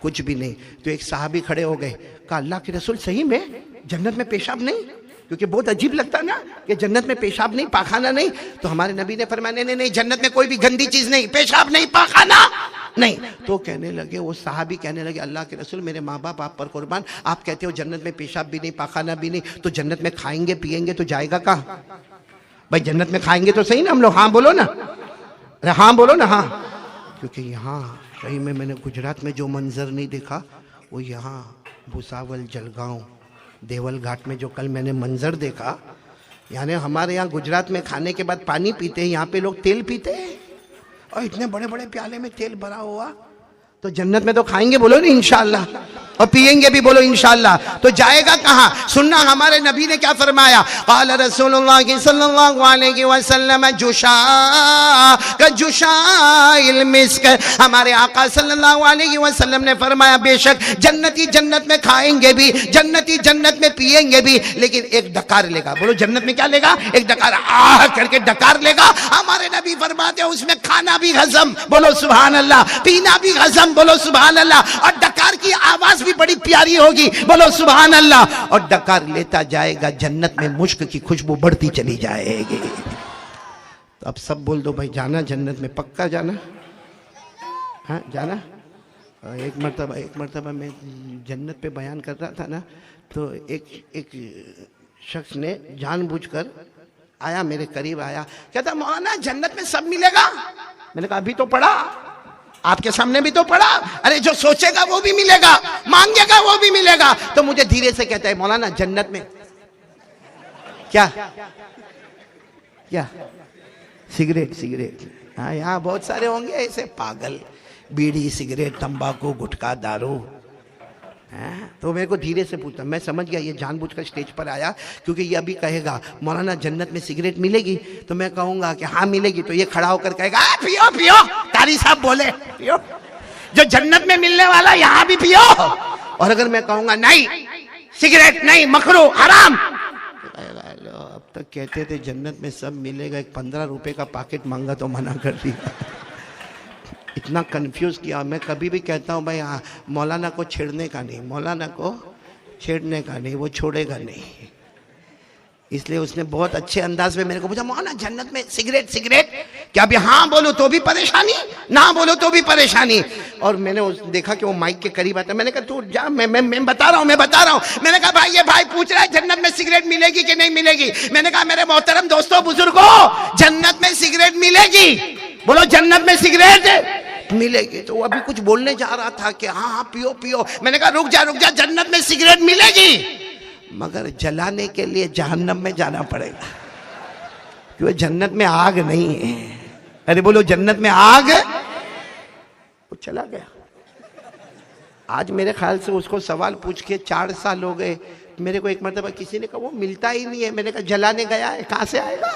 Speaker 1: कुछ भी नहीं। तो एक सहाबी खड़े हो गए, कहा अल्लाह के रसूल सही में जन्नत में पेशाब नहीं? क्योंकि बहुत अजीब लगता ना कि जन्नत में पेशाब नहीं, पाखाना नहीं। तो हमारे नबी ने फरमाया नहीं नहीं नहीं, जन्नत में कोई भी गंदी चीज नहीं, पेशाब नहीं, पाखाना नहीं। तो कहने लगे, वो साहबी कहने लगे, अल्लाह के रसूल मेरे माँ बाप आप पर कुर्बान, आप कहते हो जन्नत में पेशाब भी नहीं, पाखाना भी नहीं, तो जन्नत में खाएंगे पिएंगे तो जाएगा कहाँ? भाई जन्नत में खाएंगे तो सही ना हम लोग, हाँ बोलो ना, अरे हाँ बोलो ना, हाँ। क्योंकि यहाँ कहीं में मैंने गुजरात में जो मंजर नहीं देखा, वो यहाँ भुसावल, जलगांव, देवल घाट में जो कल मैंने मंजर देखा, यानी हमारे यहाँ गुजरात में खाने के बाद पानी पीते हैं, यहाँ पे लोग तेल पीते हैं, और इतने बड़े बड़े प्याले में तेल भरा हुआ। तो जन्नत में तो खाएंगे बोलो नहीं इंशाअल्लाह, और पिएंगे भी बोलो इंशाअल्लाह, तो जाएगा कहाँ? सुनना हमारे नबी ने क्या फरमाया, क़ाल रसूलुल्लाह सल्लल्लाहु अलैहि वसल्लम जुशा का जुशाइल मिस्क। हमारे आका सल्लल्लाहु अलैहि वसल्लम ने फरमाया, बेशक जन्नती जन्नत में खाएंगे भी, जन्नती जन्नत में पिएंगे भी, लेकिन एक डकार लेगा। बोलो जन्नत में क्या लेगा? एक डकार, आह करके डकार लेगा। हमारे नबी फरमाते हैं उसमें खाना भी हजम, बोलो सुभान अल्लाह, पीना भी हजम, बोलो सुभान अल्लाह, और डकार की आवाज भी बड़ी प्यारी होगी, बोलो सुभान अल्लाह। और डकार लेता जाएगा, जन्नत में मुश्क की खुशबू बढ़ती चली जाएगी। तो अब सब बोल दो भाई जाना जन्नत में, पक्का जाना, हाँ जाना। एक मरतबा मैं जन्नत पे बयान कर रहा था ना, तो एक शख्स ने जानबूझकर आया, मेरे करीब आया, कहता मौलाना जन्नत में सब मिलेगा। मैंने कहा अभी तो पढ़ा, आपके सामने भी तो पढ़ा, अरे जो सोचेगा वो भी मिलेगा, मांगेगा वो भी मिलेगा। तो मुझे धीरे से कहता है मौलाना जन्नत में क्या क्या? सिगरेट, सिगरेट, हाँ यहाँ बहुत सारे होंगे ऐसे पागल, बीड़ी, सिगरेट, तंबाकू, गुटखा, दारू। तो मेरे को धीरे से पूछता, मैं समझ गया ये जानबूझकर स्टेज पर आया, क्योंकि ये अभी कहेगा मौलाना जन्नत में सिगरेट मिलेगी, तो मैं कहूंगा कि हाँ मिलेगी, तो ये खड़ा होकर कहेगा पियो पियो, कारी साहब बोले पियो, जो जन्नत में मिलने वाला यहाँ भी पियो। और अगर मैं कहूंगा नहीं सिगरेट नहीं, मकरू हराम, अब तक कहते थे जन्नत में सब मिलेगा, एक 15 रुपए का पैकेट मांगा तो मना कर दिया। इतना कंफ्यूज किया। मैं कभी भी कहता हूँ भाई हाँ, मौलाना को छेड़ने का नहीं, मौलाना को छेड़ने का नहीं, वो छोड़ेगा नहीं। इसलिए उसने बहुत अच्छे अंदाज में मेरे को पूछा मौलाना जन्नत में सिगरेट, सिगरेट क्या? अभी हाँ बोलो तो भी परेशानी, ना बोलो तो भी परेशानी। और मैंने देखा कि वो माइक के करीब आता, मैंने कहा तू जा, मैं बता रहा हूँ, मैं बता रहा हूँ। मैंने कहा भाई ये भाई पूछ रहा है जन्नत में सिगरेट मिलेगी कि नहीं मिलेगी। मैंने कहा मेरे मोहतरम दोस्तों बुजुर्गों, जन्नत में सिगरेट मिलेगी, बोलो जन्नत में सिगरेट मिलेगी। तो वो अभी कुछ बोलने जा रहा था कि हाँ हाँ पियो पियो। मैंने कहा रुक जा, जन्नत में सिगरेट मिलेगी, मगर जलाने के लिए जहन्नम में जाना पड़ेगा, क्योंकि जन्नत में आग नहीं है। अरे बोलो जन्नत में आग। वो चला गया। आज मेरे ख्याल से उसको सवाल पूछ के 4 साल हो गए। मेरे को एक मरतबा किसी ने कहा वो मिलता ही नहीं है। मैंने कहा जलाने गया है, कहाँ से आएगा।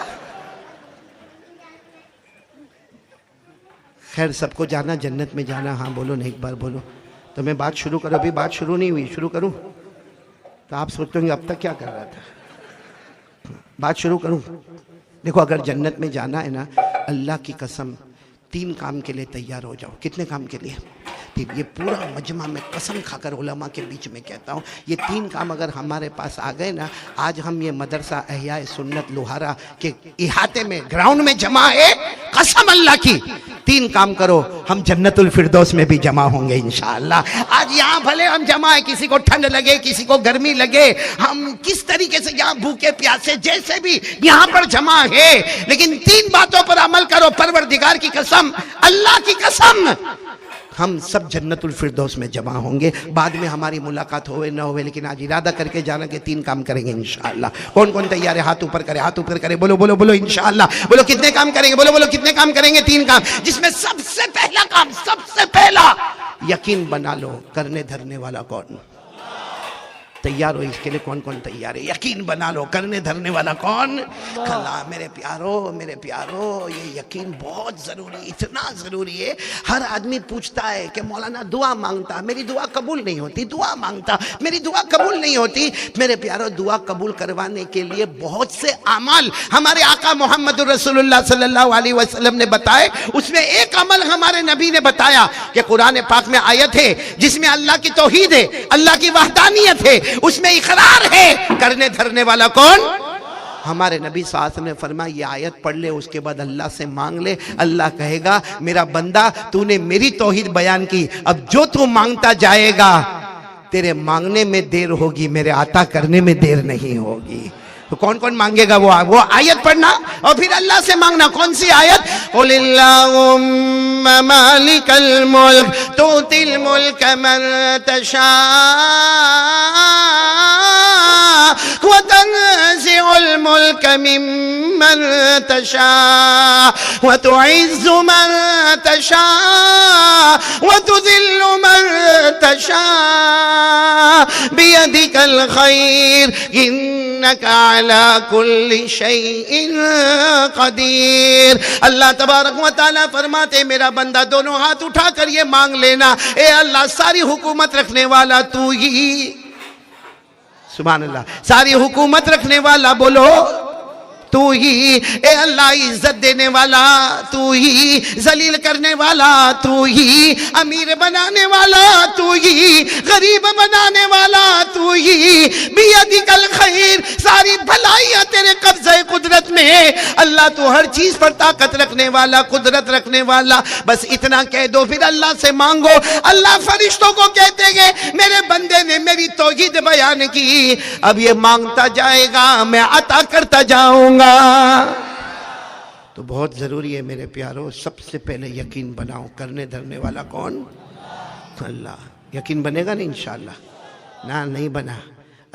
Speaker 1: खैर सबको जाना, जन्नत में जाना, हाँ बोलो ना एक बार बोलो। तो मैं बात शुरू करूँ, अभी बात शुरू नहीं हुई, शुरू करूँ तो आप सोचते होंगे अब तक क्या कर रहा था। बात शुरू करूँ। देखो अगर जन्नत में जाना है ना, अल्लाह की कसम 3 काम के लिए तैयार हो जाओ। कितने काम के लिए? 3। ये पूरा मजमा में कसम खाकर उलमा के बीच में कहता हूँ, ये 3 काम अगर हमारे पास आ गए ना, आज हम ये मदरसा अहयाए सुन्नत लोहारा के इहाते में ग्राउंड में जमा है, कसम अल्लाह की 3 काम करो, हम जन्नतुल फिरदौस में भी जमा होंगे इंशाअल्लाह। आज यहाँ भले हम जमा है, किसी को ठंड लगे, किसी को गर्मी लगे, हम किस तरीके से यहाँ भूखे प्यासे जैसे भी यहाँ पर जमा है, लेकिन 3 बातों पर अमल करो। परवरदिगार की कसम, अल्लाह की कसम, हम सब जन्नतुल फिरदौस में जमा होंगे। बाद में हमारी मुलाकात होवे ना होवे, लेकिन आज इरादा करके जाना कि 3 काम करेंगे इंशाअल्लाह। कौन कौन तैयार है? हाथ ऊपर करे, हाथ ऊपर करे, बोलो बोलो बोलो इंशाअल्लाह। बोलो कितने काम करेंगे? बोलो बोलो कितने काम करेंगे? 3 काम, जिसमें सबसे पहला काम, सबसे पहला यकीन बना लो, करने धरने वाला कौन? तैयार हो? इसके लिए कौन कौन तैयार है? यकीन बना लो, करने धरने वाला कौन? कला। मेरे प्यारो, ये यकीन बहुत जरूरी, इतना जरूरी है। हर आदमी पूछता है कि मौलाना दुआ मांगता, मेरी दुआ कबूल नहीं होती, दुआ मांगता, मेरी दुआ कबूल नहीं होती। मेरे प्यारो, दुआ कबूल करवाने के लिए बहुत से अमल हमारे आका मोहम्मद रसूलुल्लाह सल्लल्लाहु अलैहि वसल्लम ने बताए। उसमें एक अमल हमारे नबी ने बताया कि कुरान पाक में आयत है जिसमें अल्लाह की तौहीद है, अल्लाह की वहदानियत है, उसमें इकरार है। करने धरने वाला कौन? हमारे नबी सल्लल्लाहु अलैहि वसल्लम ने फरमाया ये आयत पढ़ ले, उसके बाद अल्लाह से मांग ले। अल्लाह कहेगा मेरा बंदा तूने मेरी तौहीद बयान की, अब जो तू मांगता जाएगा तेरे मांगने में देर होगी, मेरे अता करने में देर नहीं होगी। तो कौन कौन मांगेगा? वो आयत पढ़ना और फिर अल्लाह से मांगना। कौन सी आयत? कुलिल्लाहुम्मा मालिकल मुल्क तुतिल मुल्क मन तशा व तंज़िउल मुल्क मिम्मन तशा व तुइज़्ज़ु मन तशा व तुज़िल्लु मन तशा बियदिकल खैर इन्नका अला कुल्ली शैइन कदीर। अल्लाह तबारक व तआला फरमाते मेरा बंदा दोनों हाथ उठाकर ये मांग लेना, ए अल्लाह सारी हुकूमत रखने वाला तू ही, सुभान अल्लाह, सारी हुकूमत रखने वाला बोलो तू ही, ए अल्लाह इज्जत देने वाला तू ही, जलील करने वाला तू ही, अमीर बनाने वाला तू ही, गरीब बनाने वाला तू ही, बियदिकल खैर, सारी भलाइयां तेरे कब्ज़े कुदरत में है। अल्लाह तू हर चीज पर ताकत रखने वाला, कुदरत रखने वाला। बस इतना कह दो, फिर अल्लाह से मांगो। अल्लाह फरिश्तों को कहते हैं मेरे बंदे ने मेरी तौहीद बयान की, अब ये मांगता जाएगा, मैं अता करता जाऊंगा। तो बहुत जरूरी है मेरे प्यारो, सबसे पहले यकीन बनाओ, करने धरने वाला कौन? अल्लाह। यकीन बनेगा ना इंशाअल्लाह? ना नहीं बना।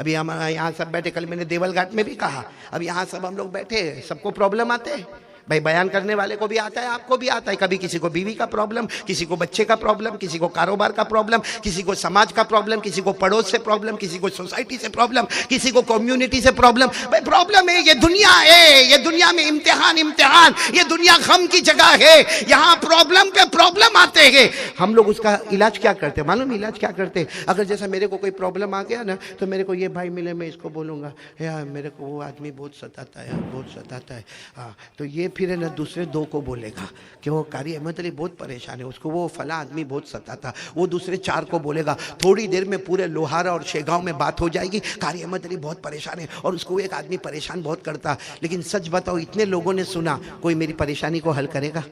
Speaker 1: अभी हमारा यहाँ सब बैठे, कल मैंने देवलघाट में भी कहा, अब यहाँ सब हम लोग बैठे, सबको प्रॉब्लम आते हैं भाई, बयान करने वाले को भी आता है, आपको भी आता है। कभी किसी को बीवी का प्रॉब्लम, किसी को बच्चे का प्रॉब्लम, किसी को कारोबार का प्रॉब्लम, किसी को समाज का प्रॉब्लम, किसी को पड़ोस से प्रॉब्लम, किसी को सोसाइटी से प्रॉब्लम, किसी को कम्युनिटी से प्रॉब्लम। भाई प्रॉब्लम है, ये दुनिया है, ये दुनिया में इम्तिहान, ये दुनिया गम की जगह है, यहाँ प्रॉब्लम पे प्रॉब्लम आते हैं। हम लोग उसका इलाज क्या करते हैं मालूम? इलाज क्या करते हैं? अगर जैसा मेरे को कोई प्रॉब्लम आ गया ना, तो मेरे को ये भाई मिले, मैं इसको बोलूँगा यार मेरे को वो आदमी बहुत सताता है, बहुत सताता है। हाँ, तो ये फिर है ना दूसरे 2 को बोलेगा कि वो कारी अहमद अली बहुत परेशान है, उसको वो फला आदमी बहुत सताता। वो दूसरे 4 को बोलेगा। थोड़ी देर में पूरे लोहारा और शेगांव में बात हो जाएगी, कारी अहमद अली बहुत परेशान है और उसको एक आदमी परेशान बहुत करता। लेकिन सच बताओ, इतने लोगों ने सुना, कोई मेरी परेशानी को हल करेगा?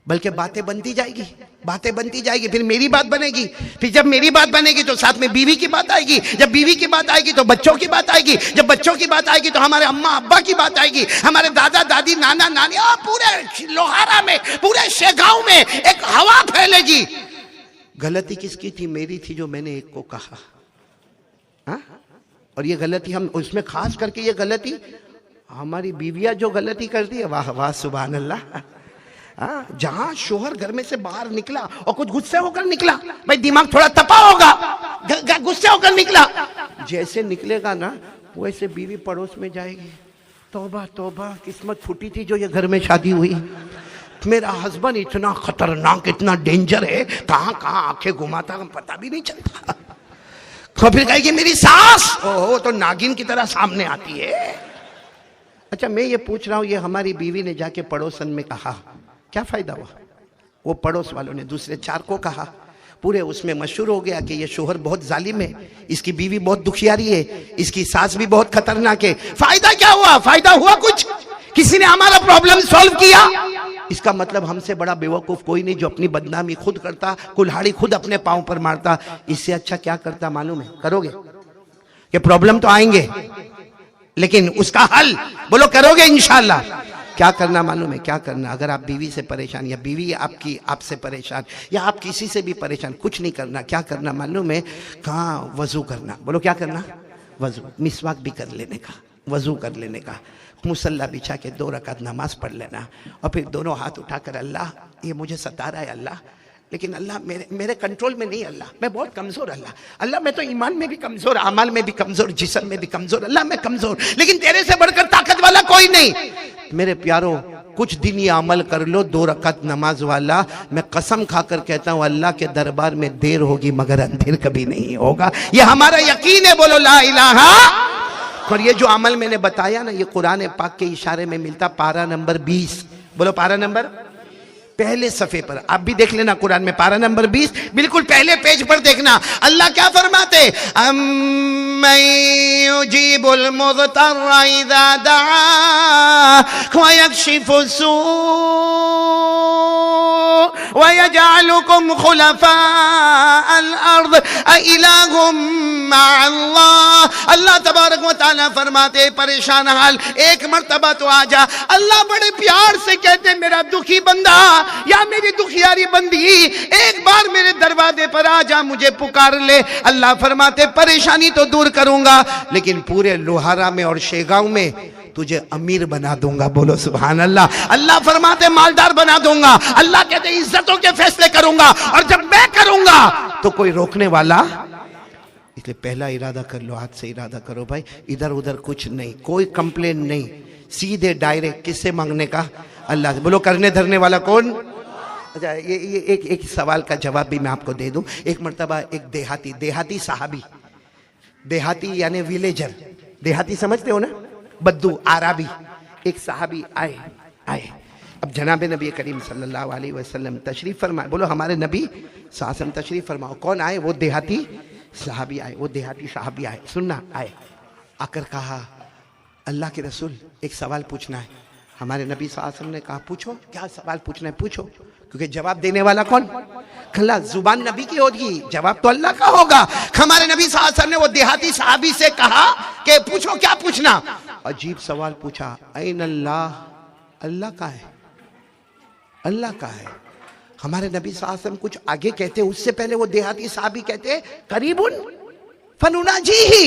Speaker 1: बल्कि बातें बनती जाएगी, बातें बनती जाएगी, फिर मेरी बात बनेगी, फिर जब मेरी बात बनेगी तो साथ में बीवी की बात आएगी, जब बीवी की बात आएगी तो बच्चों की बात आएगी, जब बच्चों की बात आएगी तो हमारे अम्मा अब्बा की बात आएगी, हमारे दादा दादी नाना नानी, और पूरे लोहारा में, पूरे शेगांव में एक हवा फैलेगी। गलती किसकी थी? मेरी थी, जो मैंने एक को कहा। हाँ? और ये गलती हम उसमें खास करके ये गलती हमारी बीवियां जो गलती करती है, वाह वाह सुभान अल्लाह। जहां शोहर घर में से बाहर निकला और कुछ गुस्से होकर निकला, भाई दिमाग थोड़ा तपा होगा, गुस्से होकर निकला, जैसे निकलेगा ना वैसे बीवी पड़ोस में जाएगी, तौबा तौबा किस्मत फूटी थी जो ये घर में शादी हुई। मेरा हस्बैंड इतना खतरनाक, इतना डेंजर है, कहां कहां आंखें घुमाता पता भी नहीं चलता। तो फिर कहेगी मेरी सास, ओहो तो नागिन की तरह सामने आती है। अच्छा मैं ये पूछ रहा हूं, ये हमारी बीवी ने जाके पड़ोसन में कहा, क्या फायदा हुआ? वो पड़ोस वालों ने दूसरे 4 को कहा, पूरे उसमें मशहूर हो गया कि ये शोहर बहुत जालिम है, इसकी बीवी बहुत दुखियारी है, इसकी सास भी बहुत खतरनाक है। फायदा क्या हुआ? फायदा हुआ कुछ? किसी ने हमारा प्रॉब्लम सॉल्व किया? इसका मतलब हमसे बड़ा बेवकूफ कोई नहीं, जो अपनी बदनामी खुद करता, कुल्हाड़ी खुद अपने पांव पर मारता। इससे अच्छा क्या करता मालूम है? करोगे कि प्रॉब्लम तो आएंगे, लेकिन उसका हल बोलो करोगे इंशाअल्लाह? क्या करना मालूम है? क्या करना? अगर आप बीवी से परेशान या बीवी आपकी आपसे परेशान या आप किसी से भी परेशान, कुछ नहीं करना। क्या करना मालूम है? कहाँ? वजू करना। बोलो क्या करना? वजू। मिसवाक भी कर लेने का, वजू कर लेने का, मुसल्ला बिछा के 2 रकात नमाज पढ़ लेना और फिर दोनों हाथ उठाकर, अल्लाह ये मुझे सता रहा है अल्लाह, लेकिन अल्लाह मेरे कंट्रोल में नहीं, अल्लाह मैं बहुत कमज़ोर, अल्लाह मैं तो ईमान में भी कमज़ोर, अमाल में भी कमज़ोर, जिस्म में भी कमज़ोर, अल्लाह मैं कमज़ोर, लेकिन तेरे से बढ़कर ताकत वाला कोई नहीं। मेरे प्यारों, कुछ दिन ये अमल कर लो 2 रकात नमाज वाला। मैं कसम खाकर कहता हूँ अल्लाह के दरबार में देर होगी मगर अंधेर कभी नहीं होगा। ये हमारा यकीन है। बोलो ला इलाहा। और ये जो अमल मैंने बताया ना, ये कुरान पाक के इशारे में मिलता। पारा नंबर 20। बोलो पारा नंबर, पहले सफ़े पर आप भी देख लेना कुरान में, पारा नंबर 20 बिल्कुल पहले पेज पर देखना। अल्लाह क्या फरमाते? अम्मन युजीबुल मुज़्तर्रा इज़ा दआ व यक्शिफु सू व यजअलुकुम खुलफाअल अर्द अइलाहुम मअल्लाह। अल्लाह तबारक व तआला फरमाते, परेशान हाल एक मर्तबा तो आ जा। अल्लाह बड़े प्यार से कहते, मेरा दुखी बंदा या मेरी दुखियारी बंदी, एक बार मेरे दरवाजे पर आ जा, मुझे पुकार ले। अल्लाह फरमाते, परेशानी तो दूर करूंगा, लेकिन पूरे लोहारा में और शेगांव में तुझे अमीर बना दूंगा। बोलो सुभान अल्लाह। अल्लाह फरमाते, मालदार बना दूंगा। अल्लाह कहते, इज्जतों के फैसले करूंगा, और जब मैं करूंगा तो कोई रोकने वाला। इसलिए पहला इरादा कर लो, हाथ से इरादा करो भाई, इधर उधर कुछ नहीं, कोई कंप्लेन नहीं, सीधे डायरेक्ट। किससे मांगने का? अल्लाह से। बोलो करने धरने वाला कौन? अच्छा, ये एक सवाल का जवाब भी मैं आपको दे दूं। एक मर्तबा एक देहाती साहबी, देहाती यानी विलेजर, देहाती समझते हो ना, बद्दू आराबी, एक साहबी आए। अब जनाब नबी करीम सल्लल्लाहु अलैहि वसल्लम तशरीफ फरमाए। बोलो हमारे नबी साहब तशरीफ फरमाओ। कौन आए? वो देहाती साहबी आए, वो देहाती साहबी आए। सुनना, आए आकर कहा, अल्लाह के रसूल एक सवाल पूछना है। हमारे नबी सल्लल्लाहु अलैहि वसल्लम ने कहा, पूछो, क्या सवाल पूछना है पूछो, क्योंकि जवाब देने वाला कौन? खल्ला, जुबान नबी की होगी, जवाब तो अल्लाह का होगा। हमारे नबी सल्लल्लाहु अलैहि वसल्लम ने वो देहाती साहबी से कहा कि पूछो, क्या पूछना? अजीब सवाल पूछा, ऐन अल्लाह, अल्लाह का है, अल्लाह का है। हमारे नबी सल्लल्लाहु अलैहि वसल्लम कुछ आगे कहते, उससे पहले वो देहाती साहबी कहते, करीबुन फनुनाजीही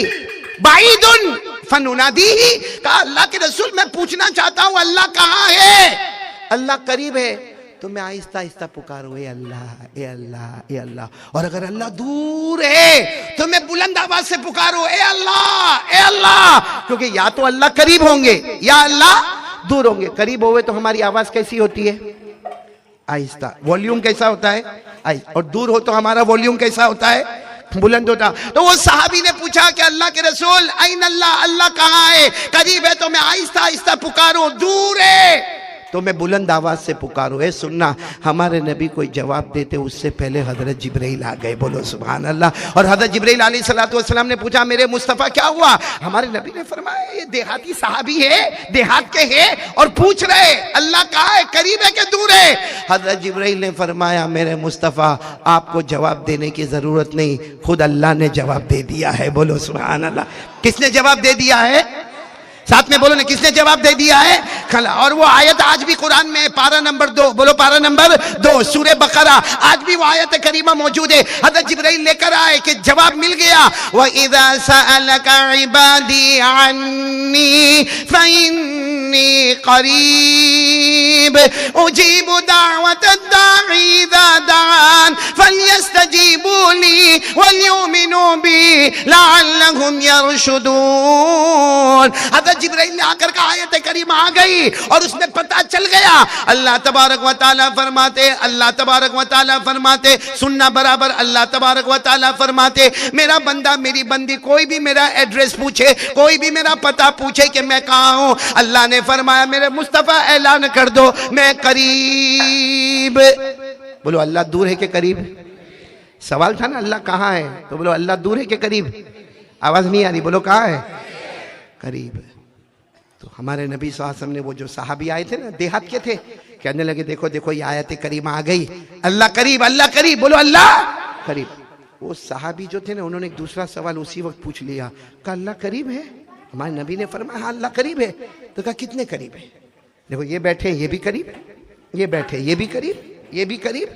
Speaker 1: बाइदुन फनुनादीही। कहा, अल्लाह के रसूल मैं पूछना चाहता हूं अल्लाह कहां है? अल्लाह करीब है तो मैं आहिस्ता आहिस्ता पुकारूं, ए अल्लाह, ए अल्लाह, ए अल्लाह। और अगर अल्लाह दूर है तो मैं बुलंद आवाज से पुकारूं, ए अल्लाह, ए अल्लाह। क्योंकि या तो अल्लाह करीब होंगे या अल्लाह दूर होंगे। करीब होवे तो हमारी आवाज कैसी होती है? आहिस्ता। वॉल्यूम कैसा होता है? और दूर हो तो हमारा वॉल्यूम कैसा होता है? बुलंद होता। तो वो साहबी ने पूछा कि अल्लाह के रसूल, ऐन अल्लाह, अल्लाह कहाँ है? करीब है तो मैं आहिस्ता आहिस्ता पुकारूं, दूर है तो मैं बुलंद आवाज से पुकारूं। है सुनना, हमारे नबी कोई जवाब देते उससे पहले हजरत जिब्राइल आ गए। बोलो सुभान अल्लाह। और हजरत जिब्राइल अलैहिस्सलातु वस्सलाम ने पूछा, मेरे मुस्तफ़ा क्या हुआ? हमारे नबी ने फरमाया, ये देहाती साहबी है, देहात के है, और पूछ रहे अल्लाह कहाँ है, करीब है कि दूर है? हजरत जिब्राइल ने फरमाया, मेरे मुस्तफ़ा आपको जवाब देने की जरूरत नहीं, खुद अल्लाह ने जवाब दे दिया है। बोलो सुभान अल्लाह। किसने जवाब दे दिया है? साथ में बोलो ना, किसने जवाब दे दिया है? खला। और वो आयत आज भी कुरान में, पारा नंबर 2, बोलो पारा नंबर 2 सूरह बकरा, आज भी वो आयत करीमा मौजूद है। हज़रत जिब्राइल लेकर आए कि जवाब मिल गया। व इज़ा सअलका इबादी अन्नी फइन्नी करीब उजीबु दावत दाई इज़ा दान फलयस्तजीबू ली वलयुमिनू बी लअल्लहुम यरशुदून। जिब्राइल ने आकर कहा, आयत करीमा आ गई और उसमें पता चल गया। अल्लाह तबारक व तआला फरमाते, अल्लाह तबारक व तआला फरमाते, सुनना बराबर, अल्लाह तबारक व तआला फरमाते, मेरा बंदा मेरी बंदी कोई भी मेरा एड्रेस पूछे, कोई भी मेरा पता पूछे कि मैं कहाँ हूँ, अल्लाह ने फरमाया, मेरे मुस्तफ़ा ऐलान कर दो, मैं करीब। बोलो अल्लाह दूर है कि करीब? सवाल था ना, अल्लाह कहाँ है? तो बोलो अल्लाह दूर है कि करीब? आवाज नहीं आ रही, बोलो कहाँ है? करीब। तो हमारे नबी सल्लल्लाहु अलैहि वसल्लम ने, वो जो साहबी आए थे ना, देहात के थे, कहने लगे, देखो देखो ये आयत करीमा आ गई, अल्लाह करीब, अल्लाह करीब। बोलो अल्लाह करीब। वो साहबी जो थे ना, उन्होंने एक दूसरा सवाल उसी वक्त पूछ लिया, कहा अल्लाह करीब है? हमारे नबी ने फरमाया हाँ अल्लाह करीब है। तो कहा कितने करीब है? देखो ये बैठे ये भी करीब, ये बैठे ये भी करीब, ये भी करीब,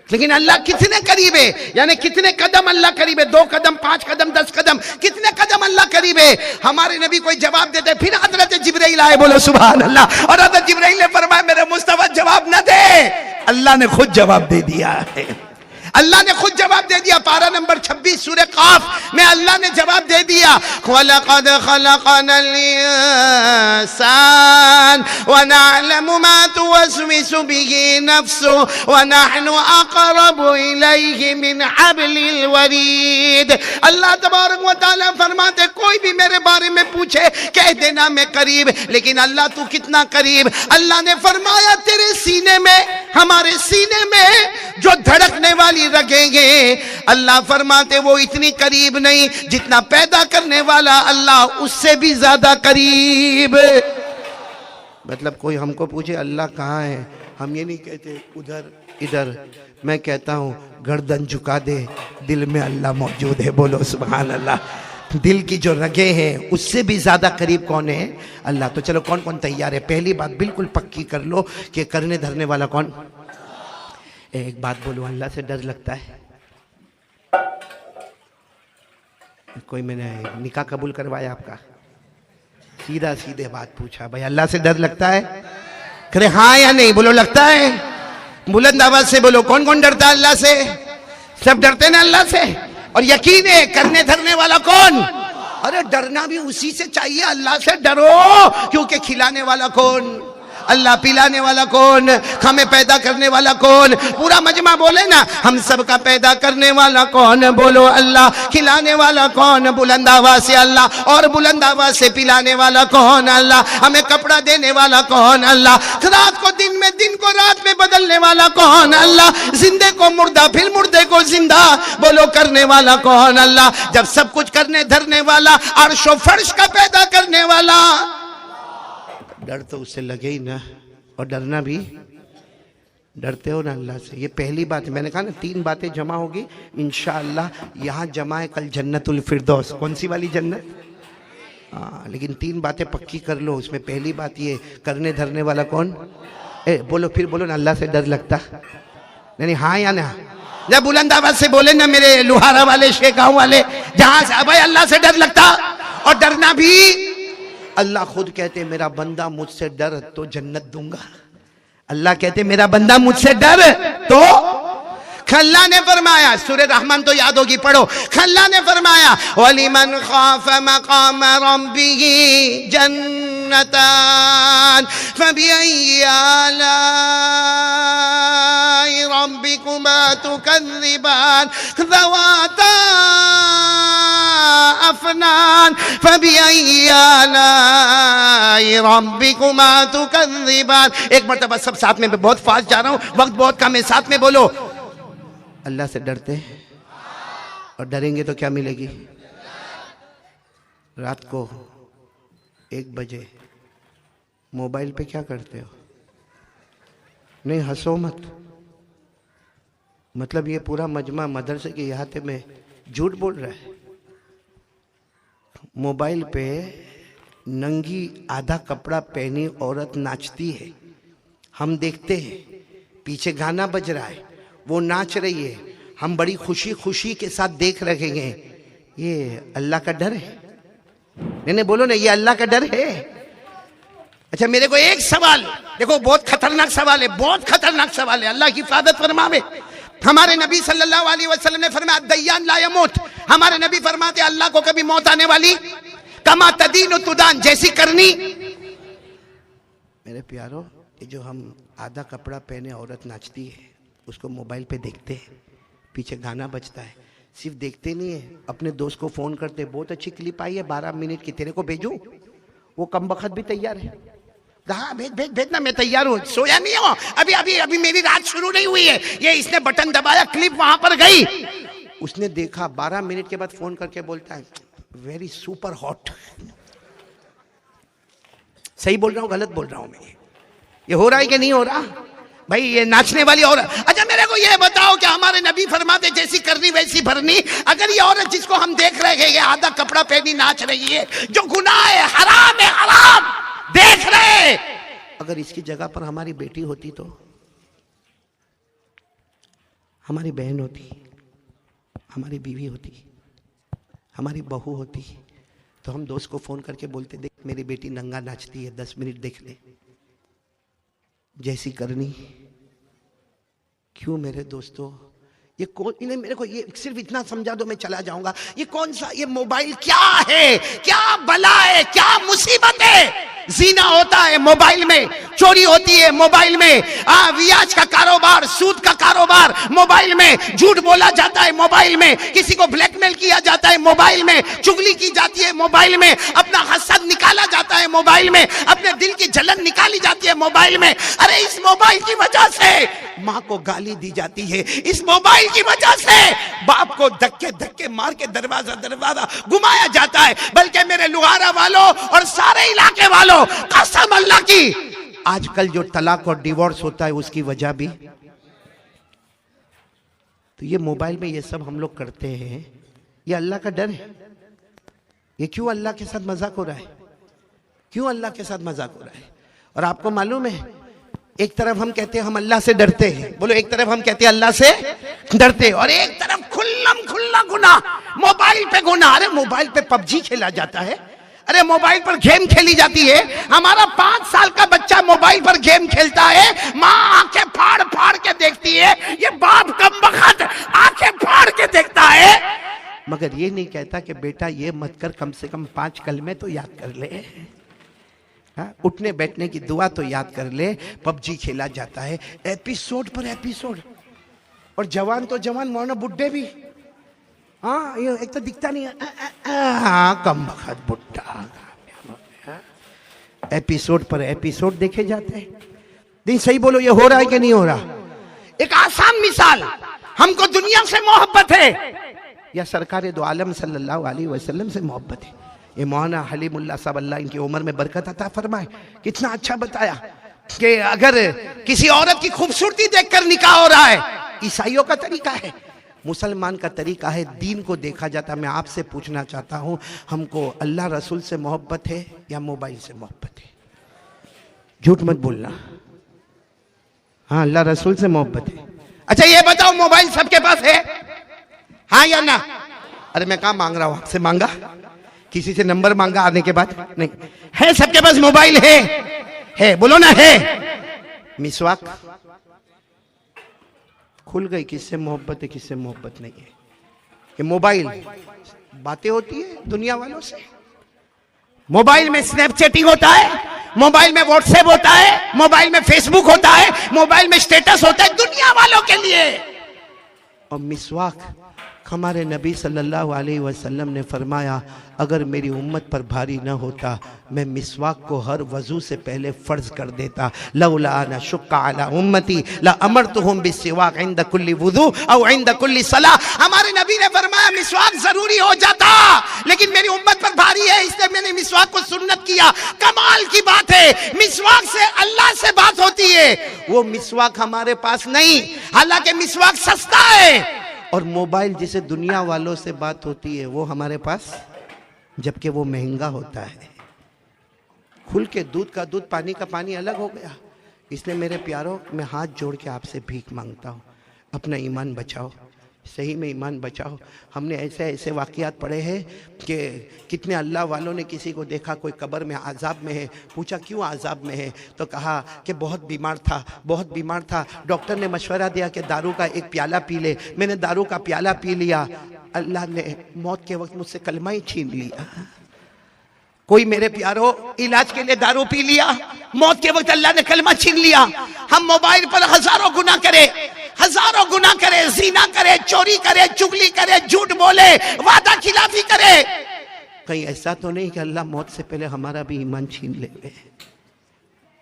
Speaker 1: लेकिन अल्लाह कितने करीब है, यानी कितने कदम अल्लाह करीब है, 2 कदम 5 कदम 10 कदम, कितने कदम अल्लाह करीब है। हमारे नबी कोई जवाब देते, फिर हजरत जिब्राइल आए, बोलो सुभान अल्लाह, और हजरत जिब्राइल ने फरमाया मेरे मुस्तफा जवाब न दे, अल्लाह ने खुद जवाब दे दिया है, अल्लाह ने खुद जवाब दे दिया। पारा नंबर 26 सूरह काफ में अल्लाह ने जवाब दे दिया, वलक़द खलक़नल इंसान व नअलमु मा तुवस्विसु बिही नफ्सु व नहनु अक़रबु इलैहि मिन हब्लिल वरीद। अल्लाह तबारक व तआला फरमाते कोई भी मेरे बारे में पूछे कह देना मैं करीब, लेकिन अल्लाह तू कितना करीब। अल्लाह ने फरमाया तेरे सीने में, हमारे सीने में जो धड़कने वाली रखेंगे, अल्लाह फरमाते वो इतनी करीब नहीं जितना पैदा करने वाला अल्लाह उससे भी ज्यादा करीब। मतलब कोई हमको पूछे अल्लाह कहाँ है, हम ये नहीं कहते उधर इधर, मैं कहता हूँ गर्दन झुका दे, दिल में अल्लाह मौजूद है, बोलो सुभान अल्लाह। दिल की जो रगे हैं उससे भी ज्यादा करीब कौन है, अल्लाह। तो चलो कौन कौन तैयार है, पहली बात बिल्कुल पक्की कर लो कि करने धरने वाला कौन। एक बात बोलो, अल्लाह से डर लगता है? कोई मैंने निकाह कबूल करवाया आपका, सीधा सीधे बात पूछा, भाई अल्लाह से डर लगता है? करे हाँ या नहीं, बोलो लगता है। बुलंद आवाज से बोलो, कौन कौन डरता है अल्लाह से? सब डरते ना अल्लाह से, और यकीन है करने धरने वाला कौन? अरे डरना भी उसी से चाहिए, अल्लाह से डरो, क्योंकि खिलाने वाला कौन? अल्लाह। पिलाने वाला कौन? हमें पैदा करने वाला कौन? पूरा मजमा बोले ना, हम सब का पैदा करने वाला कौन? बोलो अल्लाह। खिलाने वाला कौन? बुलंद आवाज से अल्लाह। और बुलंद आवाज से पिलाने वाला कौन? अल्लाह। हमें कपड़ा देने वाला कौन? अल्लाह। रात को दिन में, दिन को रात में बदलने वाला कौन? अल्लाह। जिंदे को मुर्दा, फिर मुर्दे को जिंदा, बोलो करने वाला कौन? अल्लाह। जब सब कुछ करने धरने वाला, अर्शो फर्श का पैदा करने वाला, डर तो उससे लगे ही ना, और डरना भी, डरते हो ना अल्लाह से। ये पहली बात है, मैंने कहा ना 3 बातें जमा होगी इंशाअल्लाह। यहाँ जमा है कल जन्नतुल फिरदौस। कौन सी वाली जन्नत? हाँ, लेकिन 3 बातें पक्की कर लो। उसमें पहली बात ये, करने धरने वाला कौन? बोलो, फिर बोलो ना, अल्लाह से डर लगता? नहीं, हाँ या ना? जब बुलंद आवाज से बोले ना मेरे लुहारा वाले, शेखाओं वाले, जहां से भाई अल्लाह से डर लगता। और डरना भी, अल्लाह खुद कहते मेरा बंदा मुझसे डर तो जन्नत दूंगा। अल्लाह कहते मेरा बंदा मुझसे डर तो, अल्लाह ने फरमाया, सूरह रहमान तो याद होगी, पढ़ो। अल्लाह ने फरमाया वलिमन खाफ मकाम रब्बिही जन्नतान फबिअय्यि आलाई रब्बिकुमा तुकज़्ज़िबान ज़वाता अफनान फबिअय्यि आलाई रब्बिकुमा तुकज़्ज़िबान। एक मरतबा सब साथ में, बहुत फास्ट जा रहा हूँ, वक्त बहुत कम है, साथ में बोलो। अल्लाह से डरते हैं, और डरेंगे तो क्या मिलेगी? रात को 1 बजे मोबाइल पे क्या करते हो? नहीं हंसो मत, मतलब ये पूरा मजमा मदरसे के इहाते में झूठ बोल रहा है। मोबाइल पे नंगी आधा कपड़ा पहनी औरत नाचती है, हम देखते हैं, पीछे गाना बज रहा है, वो नाच रही है, हम बड़ी खुशी खुशी के साथ देख रहे हैं। ये अल्लाह का डर है? नहीं बोलो ना, ये अल्लाह का डर है? अच्छा मेरे को एक सवाल, देखो बहुत खतरनाक सवाल है, बहुत खतरनाक सवाल है, अल्लाह की हिफाजत फरमावे। हमारे नबी सल्लल्लाहु अलैहि वसल्लम ने फरमाया दय्यान ला यमूत। हमारे नबी फरमाते अल्लाह को कभी मौत आने वाली, कमा तदीन तुदान, जैसी करनी। मेरे प्यारो, ये जो हम आधा कपड़ा पहने औरत नाचती है, उसको मोबाइल पे देखते हैं, पीछे गाना बजता है, सिर्फ देखते नहीं है, अपने दोस्त को फोन करते, बहुत अच्छी क्लिप आई है 12 मिनट की, तेरे को भेजूं? वो कम बखत भी तैयार है, हाँ भेज भेज भेजना, मैं तैयार हूँ, सोया नहीं हो अभी, अभी अभी मेरी रात शुरू नहीं हुई है। ये इसने बटन दबाया, क्लिप वहां पर गई, उसने देखा, 12 मिनट के बाद फोन करके बोलता है वेरी सुपर हॉट। सही बोल रहा हूँ गलत बोल रहा हूँ मैं? ये हो रहा है कि नहीं हो रहा भाई? ये नाचने वाली औरत। अच्छा मेरे को ये बताओ कि हमारे नबी फरमाते जैसी करनी वैसी भरनी। अगर ये औरत जिसको हम देख रहे हैं, ये आधा कपड़ा पहनी नाच रही है, जो गुनाह है, हराम है, हराम देख रहे, अगर इसकी जगह पर हमारी बेटी होती तो, हमारी बहन होती, हमारी बीवी होती, हमारी बहू होती, तो हम दोस्त को फोन करके बोलते, देख मेरी बेटी नंगा नाचती है, 10 मिनट देख ले। जैसी करनी। क्यों मेरे दोस्तों, ये कौन, इन्हें मेरे को ये सिर्फ इतना समझा दो मैं चला जाऊंगा, ये कौन सा, ये मोबाइल क्या है, क्या बला है, क्या मुसीबत है। जीना होता है मोबाइल में, चोरी होती है मोबाइल में, वियाज का कारोबार, सूद का कारोबार मोबाइल में, झूठ बोला जाता है मोबाइल में, किसी को ब्लैकमेल किया जाता है मोबाइल में, चुगली की जाती है मोबाइल में, अपना हसद निकाला जाता है मोबाइल में, अपने दिल की जलन निकाली जाती है मोबाइल में। अरे इस मोबाइल की वजह से माँ को गाली दी जाती है, इस मोबाइल की वजह से बाप को धक्के धक्के मार के दरवाजा दरवाजा घुमाया जाता है। बल्कि मेरे लुहारा वालों और सारे इलाके वालों, कसम अल्लाह की, आजकल जो तलाक और डिवोर्स होता है उसकी वजह भी तो ये मोबाइल में, ये सब हम लोग करते हैं। ये अल्लाह का डर है? ये क्यों अल्लाह के साथ मजाक हो रहा है? क्यों अल्लाह के साथ मजाक हो रहा है? और आपको मालूम है, एक तरफ हम कहते हैं हम अल्लाह से डरते हैं, बोलो, एक तरफ हम कहते हैं अल्लाह से डरते हैं, और एक तरफ खुल्लम खुल्ला गुनाह, मोबाइल पे गुनाह। अरे मोबाइल पे पबजी खेला जाता है, अरे मोबाइल पर गेम खेली जाती है। हमारा 5 साल का बच्चा मोबाइल पर गेम खेलता है, माँ आंखें फाड़ फाड़ के देखती है, ये बाप कमबख्त आंखें फाड़ के देखता है, मगर ये नहीं कहता कि बेटा ये मत कर, कम से कम 5 कलमे तो याद कर ले, उठने बैठने की दुआ तो याद कर ले। पबजी खेला जाता है, एपिसोड पर एपिसोड, और जवान तो जवान, मौना बुड्ढे भी, हाँ ये एक तो दिखता नहीं है, कम वक्त बुड्ढा, एपिसोड पर एपिसोड देखे जाते हैं। नहीं सही बोलो, ये हो रहा है कि नहीं हो रहा? एक आसान मिसाल, हमको दुनिया से मोहब्बत है या सरकार दो आलम सल्लल्लाहु अलैहि वसल्लम से मोहब्बत है? ये मौलाना हलीमुल्लाह साहब, अल्लाह इनकी उम्र में बरकत अता फरमाए, कितना अच्छा बताया कि अगर किसी औरत की खूबसूरती देखकर निकाह हो रहा है, ईसाइयों का तरीका है, मुसलमान का तरीका है, दीन को देखा जाता। मैं आपसे पूछना चाहता हूं, हमको अल्लाह रसूल से मोहब्बत है या मोबाइल से मोहब्बत है? झूठ मत बोलना। हाँ, अल्लाह रसूल से मोहब्बत है। अच्छा ये बताओ, मोबाइल सबके पास है, हाँ या ना? अरे मैं कहाँ मांग रहा हूं, आपसे मांगा, किसी से नंबर मांगा आने के बाद? नहीं है, सबके पास मोबाइल है, बोलो ना है। मिसवाक खुल गई, किससे मोहब्बत है किससे मोहब्बत नहीं है। ये मोबाइल बातें होती है दुनिया वालों से, मोबाइल में स्नैपचैटिंग होता है, मोबाइल में व्हाट्सएप होता है, मोबाइल में फेसबुक होता है, मोबाइल में स्टेटस होता है दुनिया वालों के लिए। और मिसवाक, हमारे नबी सल्लल्लाहु अलैहि वसल्लम ने फरमाया, अगर मेरी उम्मत पर भारी न होता मैं मिसवाक को हर वजू से पहले फर्ज कर देता। लौला अना शुक्का अला उम्मती ला अमरतुहुम बिस्सिवाक इंद कुल्ली वुदू औ इंद कुल्ली सलाह। हमारे नबी ने फरमाया मिसवाक जरूरी हो जाता, लेकिन मेरी उम्मत पर भारी है इसलिए मैंने मिसवाक को सुन्नत किया। कमाल की बात है, मिसवाक से अल्लाह से बात होती है, वो मिसवाक हमारे पास नहीं, हालांकि मिसवाक सस्ता है। और मोबाइल जिसे दुनिया वालों से बात होती है वो हमारे पास, जबकि वो महंगा होता है। खुल के दूध का दूध, पानी का पानी अलग हो गया। इसलिए मेरे प्यारों, मैं हाथ जोड़ के आपसे भीख मांगता हूँ, अपना ईमान बचाओ, सही में ईमान बचाओ। हमने ऐसे ऐसे वाक़यात पढ़े हैं कि कितने अल्लाह वालों ने किसी को देखा कोई कब्र में आज़ाब में है, पूछा क्यों आज़ाब में है, तो कहा कि बहुत बीमार था, बहुत बीमार था। डॉक्टर ने मशवरा दिया कि दारू का एक प्याला पी ले। मैंने दारू का प्याला पी लिया, अल्लाह ने मौत के वक्त मुझसे कलमा ही छीन लिया। कोई मेरे प्यारों इलाज के लिए दारू पी लिया, मौत के वक्त अल्लाह ने कलमा छीन लिया। हम मोबाइल पर हजारों गुनाह करे, हजारों गुनाह करे, जीना करे, चोरी करे, चुगली करे, झूठ बोले, वादा खिलाफी करे। कहीं ऐसा तो नहीं कि अल्लाह मौत से पहले हमारा भी ईमान छीन ले।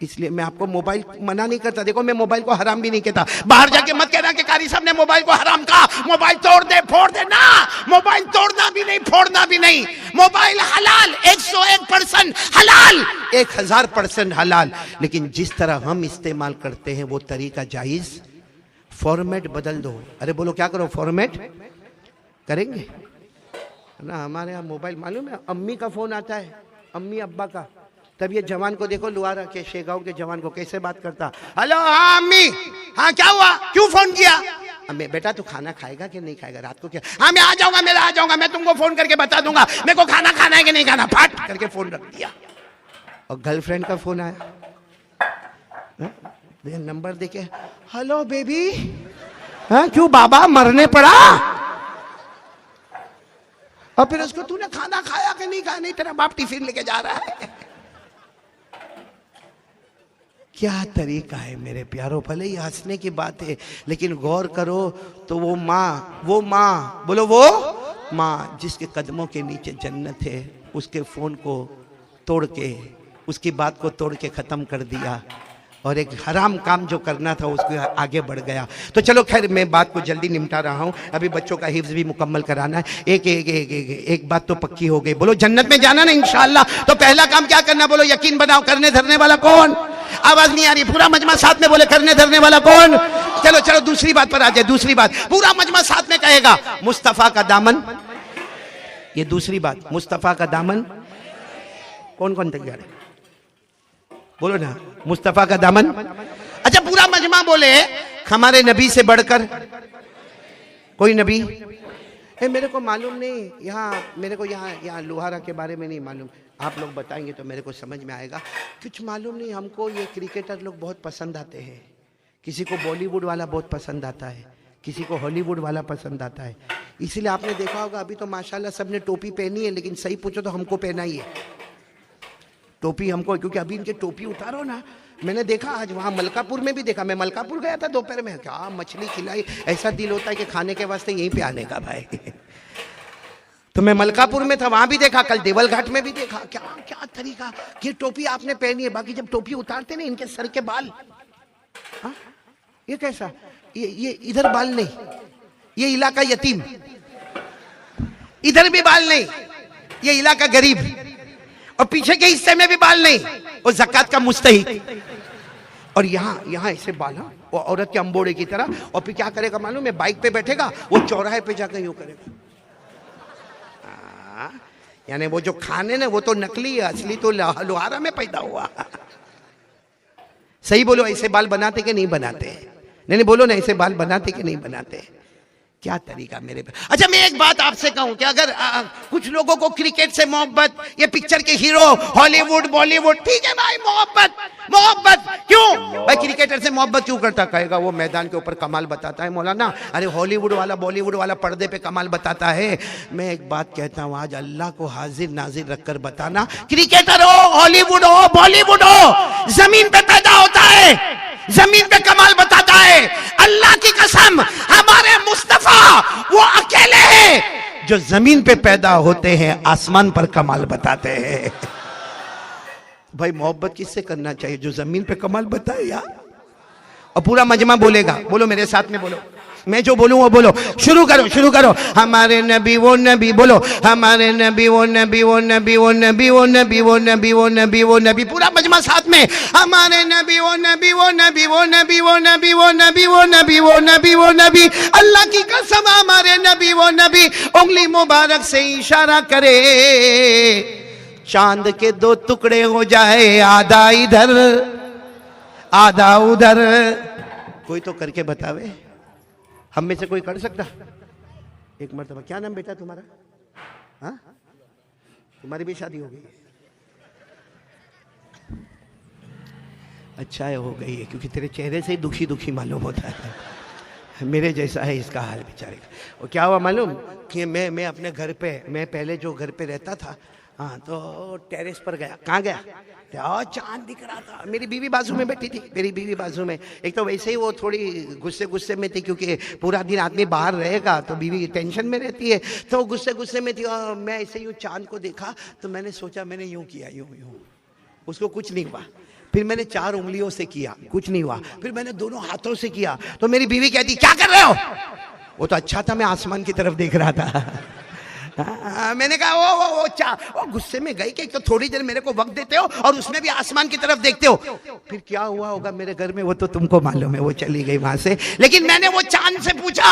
Speaker 1: इसलिए मैं आपको मोबाइल मना नहीं करता। देखो मैं मोबाइल को हराम भी नहीं कहता। बाहर जाके मत कहना कि कारी साहब ने मोबाइल को हराम कहा, मोबाइल तोड़ दे फोड़ दे ना, मोबाइल तोड़ना भी नहीं फोड़ना भी नहीं। मोबाइल हलाल, 101% हलाल, 1000% हलाल, लेकिन जिस तरह हम इस्तेमाल करते हैं वो तरीका जायज। फॉर्मेट बदल दो। अरे बोलो क्या करो, फॉर्मेट करेंगे ना। हमारे यहाँ मोबाइल मालूम है, अम्मी का फोन आता है, अम्मी अब्बा का, तब ये जवान को देखो, लुहारा के शेगांव के जवान को कैसे बात करता। हेलो, हाँ अम्मी, हाँ क्या हुआ, क्यों फोन किया? अम्मी, बेटा तू खाना खाएगा कि नहीं खाएगा, रात को क्या? हाँ मैं आ जाऊंगा, मैं आ जाऊंगा, मैं तुमको फोन करके बता दूंगा मेरे को खाना खाना है कि नहीं खाना। फट करके फोन रख दिया। और गर्लफ्रेंड का फोन आया, नंबर देके, हेलो बेबी, हाँ क्यों बाबा मरने पड़ा? और फिर उसको, तूने खाना खाया कि नहीं खाया? नहीं, तेरा बाप टिफिन लेके जा रहा है। क्या तरीका है मेरे प्यारों, भले ही हंसने की बात है लेकिन गौर करो तो वो माँ बोलो, वो माँ जिसके कदमों के नीचे जन्नत है, उसके फोन को तोड़ के, उसकी बात को तोड़ के खत्म कर दिया और एक हराम काम जो करना था उसको आगे बढ़ गया। तो चलो खैर, मैं बात को जल्दी निपटा रहा हूँ, अभी बच्चों का हिफ्ज भी मुकम्मल कराना है। एक बात तो पक्की हो गई, बोलो जन्नत में जाना ना इंशाअल्लाह। तो पहला काम क्या करना, बोलो यकीन बनाओ। करने धरने वाला कौन? आवाज नहीं आ रही, पूरा मजमा साथ में बोले, करने धरने वाला कौन? चलो दूसरी बात पर आ जाए। दूसरी बात पूरा मजमा साथ में कहेगा, मुस्तफा का दामन। ये दूसरी बात, मुस्तफा का दामन। कौन कौन तैयार है, बोलो ना, मुस्तफा का दामन। अच्छा पूरा मजमा बोले, हमारे नबी से बढ़कर कोई नबी? मेरे को मालूम नहीं, मेरे को यहाँ लुहारा के बारे में नहीं मालूम, आप लोग बताएंगे तो मेरे को समझ में आएगा। कुछ मालूम नहीं हमको, ये क्रिकेटर लोग बहुत पसंद आते हैं। किसी को बॉलीवुड वाला बहुत पसंद आता है, किसी को हॉलीवुड वाला पसंद आता है। इसीलिए आपने देखा होगा अभी तो माशाल्लाह सबने टोपी पहनी है, लेकिन सही पूछो तो हमको पहना ही है टोपी हमको, क्योंकि अभी इनके टोपी उतारो ना। मैंने देखा आज वहाँ मलकापुर में भी देखा, मैं मलकापुर गया था दोपहर में, क्या मछली खिलाई, ऐसा दिल होता है कि खाने के वास्ते यहीं पे आने का भाई। तो मैं मलकापुर में था, वहां भी देखा, कल देवल घाट में भी देखा। क्या क्या तरीका, ये टोपी आपने पहनी है, बाकी जब टोपी उतारते ना इनके सर के बाल, हाँ ये कैसा, ये इधर बाल नहीं, ये इलाका यतीम, इधर भी बाल नहीं, ये इलाका गरीब, और पीछे के हिस्से में भी बाल नहीं, और ज़कात का मुस्तहिक, और यहाँ ऐसे बाल, वो औरत के अंबोड़े की तरह। और फिर क्या करेगा मालूम है, बाइक पे बैठेगा, वो चौराहे पे जाकर यूं करेगा। यानी वो जो खाने ना वो तो नकली है, असली तो लोहारा में पैदा हुआ। सही बोलो, ऐसे बाल बनाते कि नहीं बनाते? नहीं बोलो ना, ऐसे बाल बनाते कि नहीं बनाते? क्या तरीका मेरे पे। अच्छा मैं एक बात आपसे कहूं कि अगर कुछ लोगों को क्रिकेट से मोहब्बत, ये पिक्चर के हीरो, हॉलीवुड बॉलीवुड, ठीक है भाई, मोहब्बत क्यों भाई, क्रिकेटर से मोहब्बत क्यों करता? कहेगा वो मैदान के ऊपर कमाल बताता है मौलाना। अरे हॉलीवुड वाला बॉलीवुड वाला पर्दे पे कमाल बताता है। मैं एक बात कहता हूं, आज अल्लाह को हाजिर नाजिर रखकर बताना, क्रिकेटर हो, हॉलीवुड हो, बॉलीवुड हो, जमीन पे पैदा होता है, जमीन पे कमाल बताता है। अल्लाह की कसम, हमारे मुस्तफा वो अकेले हैं जो जमीन पे पैदा होते हैं, आसमान पर कमाल बताते हैं। भाई मोहब्बत किससे करना चाहिए? जो जमीन पे कमाल बताए यार। और पूरा मजमा बोलेगा, बोलो मेरे साथ में, बोलो, मैं जो बोलूं वो बोलो। शुरू करो। हमारे नबी वो नबी, बोलो हमारे नबी वो नबी, वो नबी वो नबी, वो नबी वो नबी, वो नबी वो नबी। पूरा मजमा साथ में, हमारे नबी वो नबी, वो नबी वो नबी, वो नबी वो नबी, वो नबी वो नबी, वो नबी। अल्लाह की कसम हमारे नबी वो नबी, उंगली मुबारक से इशारा करे, चांद के दो टुकड़े हो जाए, आधा इधर आधा उधर। कोई तो करके बतावे, हम में से कोई कर सकता? एक मर्तबा, क्या नाम बेटा तुम्हारा? हाँ, तुम्हारी भी शादी हो गई? अच्छा है, हो गई है, क्योंकि तेरे चेहरे से ही दुखी दुखी मालूम होता है। मेरे जैसा है इसका हाल बेचारे का। और क्या हुआ मालूम कि मैं अपने घर पे, मैं पहले जो घर पे रहता था, हाँ, तो टेरेस पर गया। कहाँ गया? चांद दिख रहा था। मेरी बीवी बाजू में बैठी थी, मेरी बीवी बाजू में। एक तो वैसे ही वो थोड़ी गुस्से में थी, क्योंकि पूरा दिन आदमी बाहर रहेगा तो बीवी टेंशन में रहती है, तो गुस्से में थी। और मैं ऐसे यूँ चांद को देखा तो मैंने सोचा, मैंने यूँ किया, यूँ उसको कुछ नहीं हुआ। फिर मैंने 4 उंगलियों से किया, कुछ नहीं हुआ। फिर मैंने दोनों हाथों से किया, तो मेरी बीवी कहती क्या कर रहे हो? वो तो अच्छा था, मैं आसमान की तरफ देख रहा था। मैंने कहा वो गुस्से में गई कि तो थोड़ी देर मेरे को वक्त देते हो और उसमें भी आसमान की तरफ देखते हो। फिर क्या हुआ होगा मेरे घर में वो तो तुमको मालूम है, वो चली गई वहां से। लेकिन मैंने वो चांद से पूछा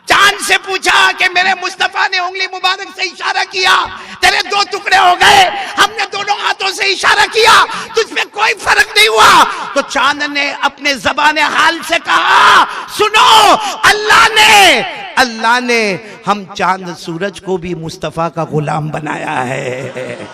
Speaker 1: चांद से पूछा कि मेरे मुस्तफा ने उंगली मुबारक से इशारा किया, तेरे दो टुकड़े हो गए, हमने दोनों हाथों से इशारा किया, तुझ में कोई फर्क नहीं हुआ। तो चांद ने अपने ज़बान हाल से कहा, सुनो, अल्लाह ने हम चांद सूरज को भी मुस्तफा का गुलाम बनाया है।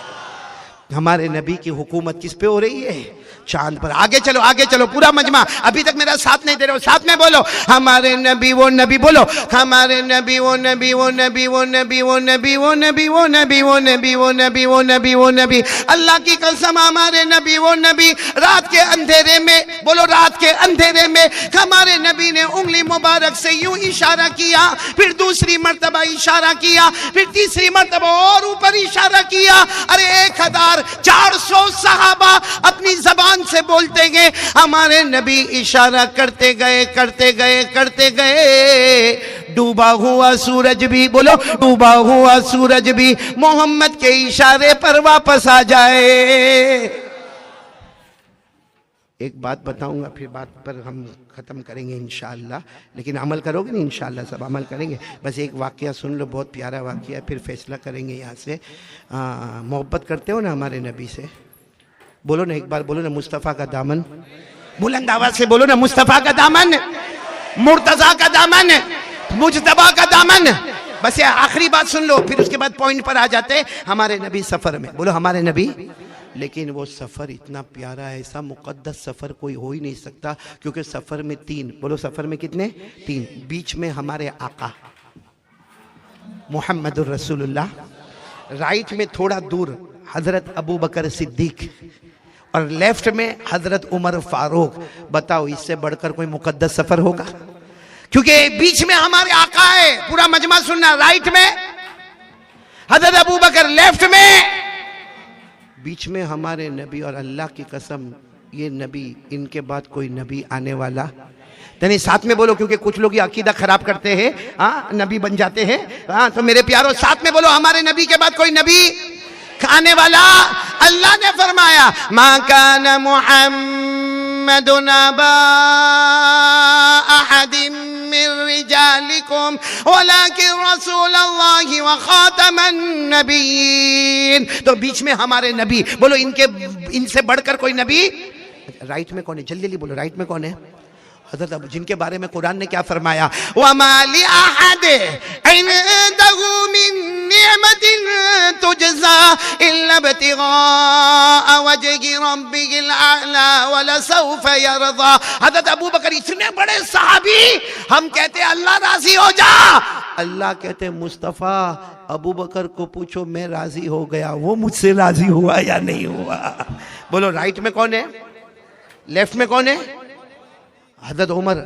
Speaker 1: हमारे नबी की हुकूमत किस पे हो रही है? चांद पर। आगे चलो पूरा मजमा। अभी तक मेरा साथ नहीं दे रहे हो, साथ में बोलो, हमारे नबी वो नबी, बोलो हमारे नबी वो नबी वो नबी वो नबी वो नबी वो नबी वो नबी वो नबी वो नबी वो नबी वो नबी। अल्लाह की कसम, हमारे नबी वो नबी। रात के अंधेरे में, बोलो रात के अंधेरे में हमारे नबी ने उंगली मुबारक से यूं इशारा किया, फिर दूसरी मर्तबा इशारा किया, फिर तीसरी मर्तबा और ऊपर इशारा किया। अरे 1400 सहाबा अपनी जबान से बोलते गए, हमारे नबी इशारा करते गए करते गए करते गए। डूबा हुआ सूरज भी, बोलो डूबा हुआ सूरज भी मोहम्मद के इशारे पर वापस आ जाए। एक बात बताऊंगा, फिर बात पर हम ख़त्म करेंगे इंशाअल्लाह, लेकिन अमल करोगे ना इंशाअल्लाह, सब अमल करेंगे। बस एक वाक़या सुन लो, बहुत प्यारा वाक़या, फिर फैसला करेंगे यहाँ से। मोहब्बत करते हो ना हमारे नबी से? बोलो ना, एक बार बोलो ना, मुस्तफ़ा का दामन, बुलंद आवाज से बोलो ना, मुस्तफ़ा का दामन, मुर्तज़ा का दामन, मुजतबा का दामन। बस ये आखिरी बात सुन लो, फिर उसके बाद पॉइंट पर आ जाते। हमारे नबी सफ़र में, बोलो हमारे नबी, लेकिन वो सफ़र इतना प्यारा है, ऐसा मुक़द्दस सफ़र कोई हो ही नहीं सकता, क्योंकि सफ़र में 3, बोलो सफ़र में कितने? 3। बीच में हमारे आका मुहम्मदुर रसूलुल्लाह, राइट में थोड़ा दूर हज़रत अबू बकर सिद्दीक, और लेफ्ट में हज़रत उमर फारूक। बताओ इससे बढ़कर कोई मुक़द्दस सफ़र होगा? क्योंकि बीच में हमारे आका है। पूरा मजमा सुनना, राइट में हज़रत अबू बकर, लेफ्ट में, बीच में हमारे नबी। और अल्लाह की कसम, ये नबी, इनके बाद कोई नबी आने वाला नहीं। साथ में बोलो, क्योंकि कुछ लोग ये अकीदा खराब करते हैं, हाँ नबी बन जाते हैं। हाँ तो मेरे प्यारों, साथ में बोलो, हमारे नबी के बाद कोई नबी आने वाला। अल्लाह ने फरमाया, मा कान मुहम्मदुन अबा अहदिम मिन रिजालिकुम वलाकिन रसूलुल्लाहि व खातमन नबिय्यीन। तो बीच में हमारे नबी, बोलो इनसे बढ़कर कोई नबी। राइट में कौन है? जल्दी जल्दी बोलो, राइट में कौन है? हज़रत अबू, जिनके बारे में कुरान ने क्या फरमाया, वमा लि अहद इंदहु मिन निअमतिन तुजज़ा इल्ला इब्तिग़ाअ वजहि रब्बिल आला वलसौफ यरज़ा। हज़रत अबू बकर इतने बड़े सहाबी, हम कहते अल्लाह राजी हो जा, अल्लाह कहते मुस्तफ़ा अबू बकर को पूछो मैं राजी हो गया, वो मुझसे राजी हुआ या नहीं हुआ। बोलो राइट में कौन है? लेफ्ट में कौन है? हज़रत उमर,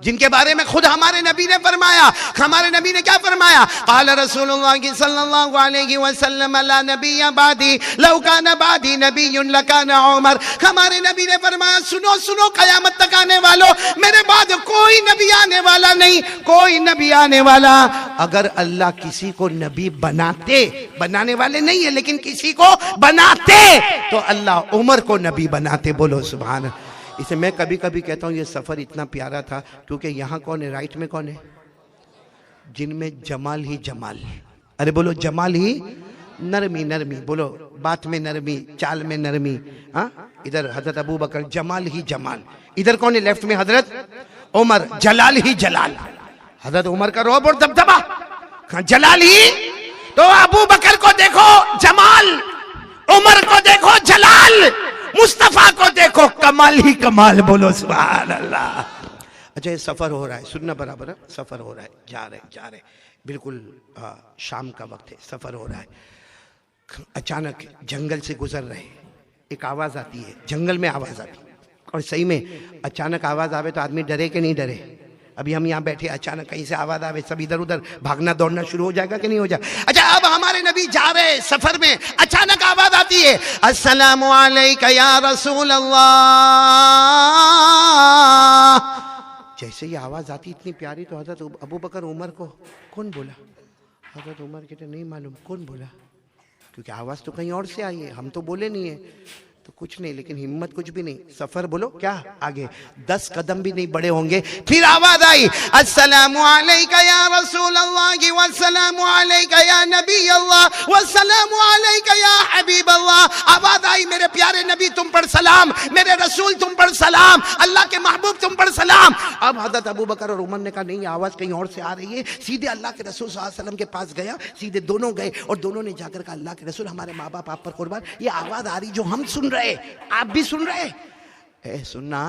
Speaker 1: जिनके बारे में खुद हमारे नबी ने फरमाया। हमारे नबी ने क्या फरमाया? क़ाल रसूलुल्लाह सल्लल्लाहु अलैहि वसल्लम ला नबिय्य बादी लौ कान बादी नबिय्युन लकान उमर। हमारे नबी ने फरमाया, सुनो सुनो क़यामत तक आने वालों, मेरे बाद कोई नबी आने वाला नहीं, कोई नबी आने वाला। अगर अल्लाह किसी को नबी बनाते, बनाने वाले नहीं है लेकिन किसी को बनाते, तो अल्लाह उमर को नबी बनाते। बोलो सुभान। इसे मैं कभी कभी कहता हूँ ये सफ़र इतना प्यारा था, क्योंकि यहाँ कौन है? राइट में कौन है? जिनमें जमाल ही जमाल। अरे बोलो जमाल ही, नरमी नरमी, बोलो बात में नरमी, चाल में नरमी। हाँ, इधर हज़रत अबू बकर, जमाल ही जमाल। इधर कौन है? लेफ्ट में हज़रत उमर, जलाल ही जलाल। हज़रत उमर का रौब और दबदबा, जलाल ही। तो अबू बकर को देखो जमाल, उमर को देखो जलाल, मुस्तफा को देखो कमाल ही कमाल। बोलो सुभान अल्लाह। अच्छा, ये सफर हो रहा है, सुनना बराबर है, सफर हो रहा है, जा रहे बिल्कुल शाम का वक्त है, सफर हो रहा है। अचानक जंगल से गुजर रहे, एक आवाज आती है, जंगल में आवाज आती है। और सही में अचानक आवाज आवे तो आदमी डरे कि नहीं डरे? अभी हम यहाँ बैठे, अचानक कहीं से आवाज आवे, सब इधर उधर भागना दौड़ना शुरू हो जाएगा कि नहीं हो जाएगा? अच्छा, अब हमारे नबी जा रहे सफर में, अचानक आवाज आती है, अस्सलामु अलैका या रसूल अल्लाह। जैसे ये आवाज आती इतनी प्यारी, तो हजरत अबू बकर उमर को, कौन बोला? हजरत उमर कहते नहीं मालूम कौन बोला, क्योंकि आवाज तो कहीं और से आई है, हम तो बोले नहीं है। तो कुछ नहीं, लेकिन हिम्मत कुछ भी नहीं। सफर बोलो क्या आगे 10 कदम भी नहीं बड़े होंगे, फिर आवाज आई, अस्सलामु अलैका या रसूल अल्लाह वस्सलामु अलैका या नबी अल्लाह वस्सलामु अलैका या हबीब अल्लाह। आवाज आई, मेरे प्यारे नबी तुम पर सलाम, मेरे रसूल तुम पर सलाम, अल्लाह के महबूब तुम पर सलाम। अब हजरत अबू बकर और उमर ने कहा नहीं, आवाज कहीं और से आ रही है। सीधे अल्लाह के रसूल सल्लल्लाहु अलैहि वसल्लम के पास गया, सीधे दोनों गए और दोनों ने जाकर कहा अल्लाह के रसूल हमारे माँ बाप आप पर कुर्बान, ये आवाज आ रही जो हम सुन रहे आप भी सुन रहे। सुनना,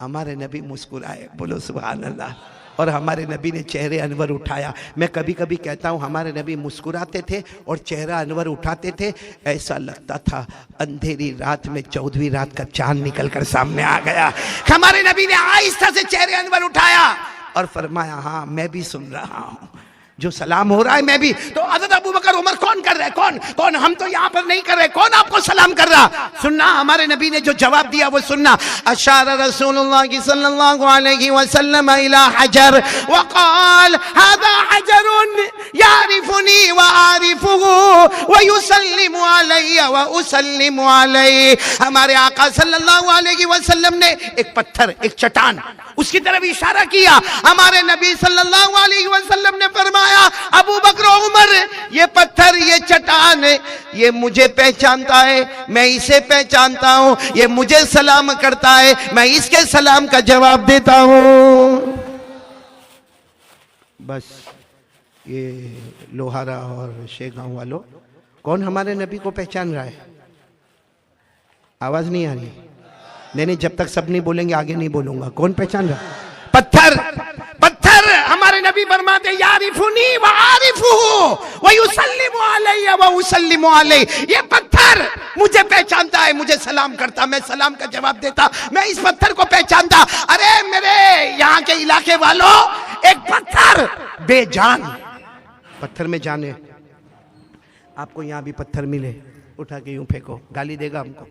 Speaker 1: हमारे नबी मुस्कुराए, बोलो सुभान अल्लाह, और हमारे नबी ने चेहरे अनवर उठाया। मैं कभी कभी कहता हूँ हमारे नबी मुस्कुराते थे और चेहरा अनवर उठाते थे, ऐसा लगता था अंधेरी रात में 14वीं रात का चांद निकलकर सामने आ गया। हमारे नबी ने आहिस्ता से चेहरे अनवर उठाया और फरमाया हाँ मैं भी सुन रहा हूँ, जो सलाम हो रहा है मैं भी। तो हज़रत अबू बकर उमर कौन कर रहे हैं, कौन कौन, हम तो यहाँ पर नहीं कर रहे, कौन आपको सलाम कर रहा? सुनना, हमारे नबी ने जो जवाब दिया वो सुनना। अशार रसूलुल्लाह सल्लल्लाहु अलैहि वसल्लम इला हजर वक़ाल हादा हजरुन यारिफुनी व आरिफुहु व युसल्लिमु अलैया व उसल्लिमु अलैहि। हमारे आका सल्लल्लाहु अलैहि वसल्लम ने एक पत्थर, एक चट्टान, उसकी तरफ इशारा किया। हमारे नबी सल्लल्लाहु अलैहि वसल्लम ने फरमाया अबू बकर उमर, ये पत्थर, ये चट्टान, ये मुझे पहचानता है, मैं इसे पहचानता हूं, ये मुझे सलाम करता है, मैं इसके सलाम का जवाब देता हूं। बस ये लोहारा और शेगांव वालों, कौन हमारे नबी को पहचान रहा है? आवाज नहीं आ रही? नहीं, जब तक सब नहीं बोलेंगे आगे नहीं बोलूंगा। कौन पहचान रहा? पत्थर, पत्थर हमारे नबी फरमाते यारिफुनी व आरिफुहु व युसल्लिमु अलैया व उसल्लिमु अलैहि। ये पत्थर मुझे पहचानता है, मुझे सलाम करता, मैं सलाम का जवाब देता, मैं इस पत्थर को पहचानता। अरे मेरे यहाँ के इलाके वालों, एक पत्थर बेजान, पत्थर में जान है। आपको यहाँ भी पत्थर मिले, उठा के यूं फेंको, गाली देगा हमको?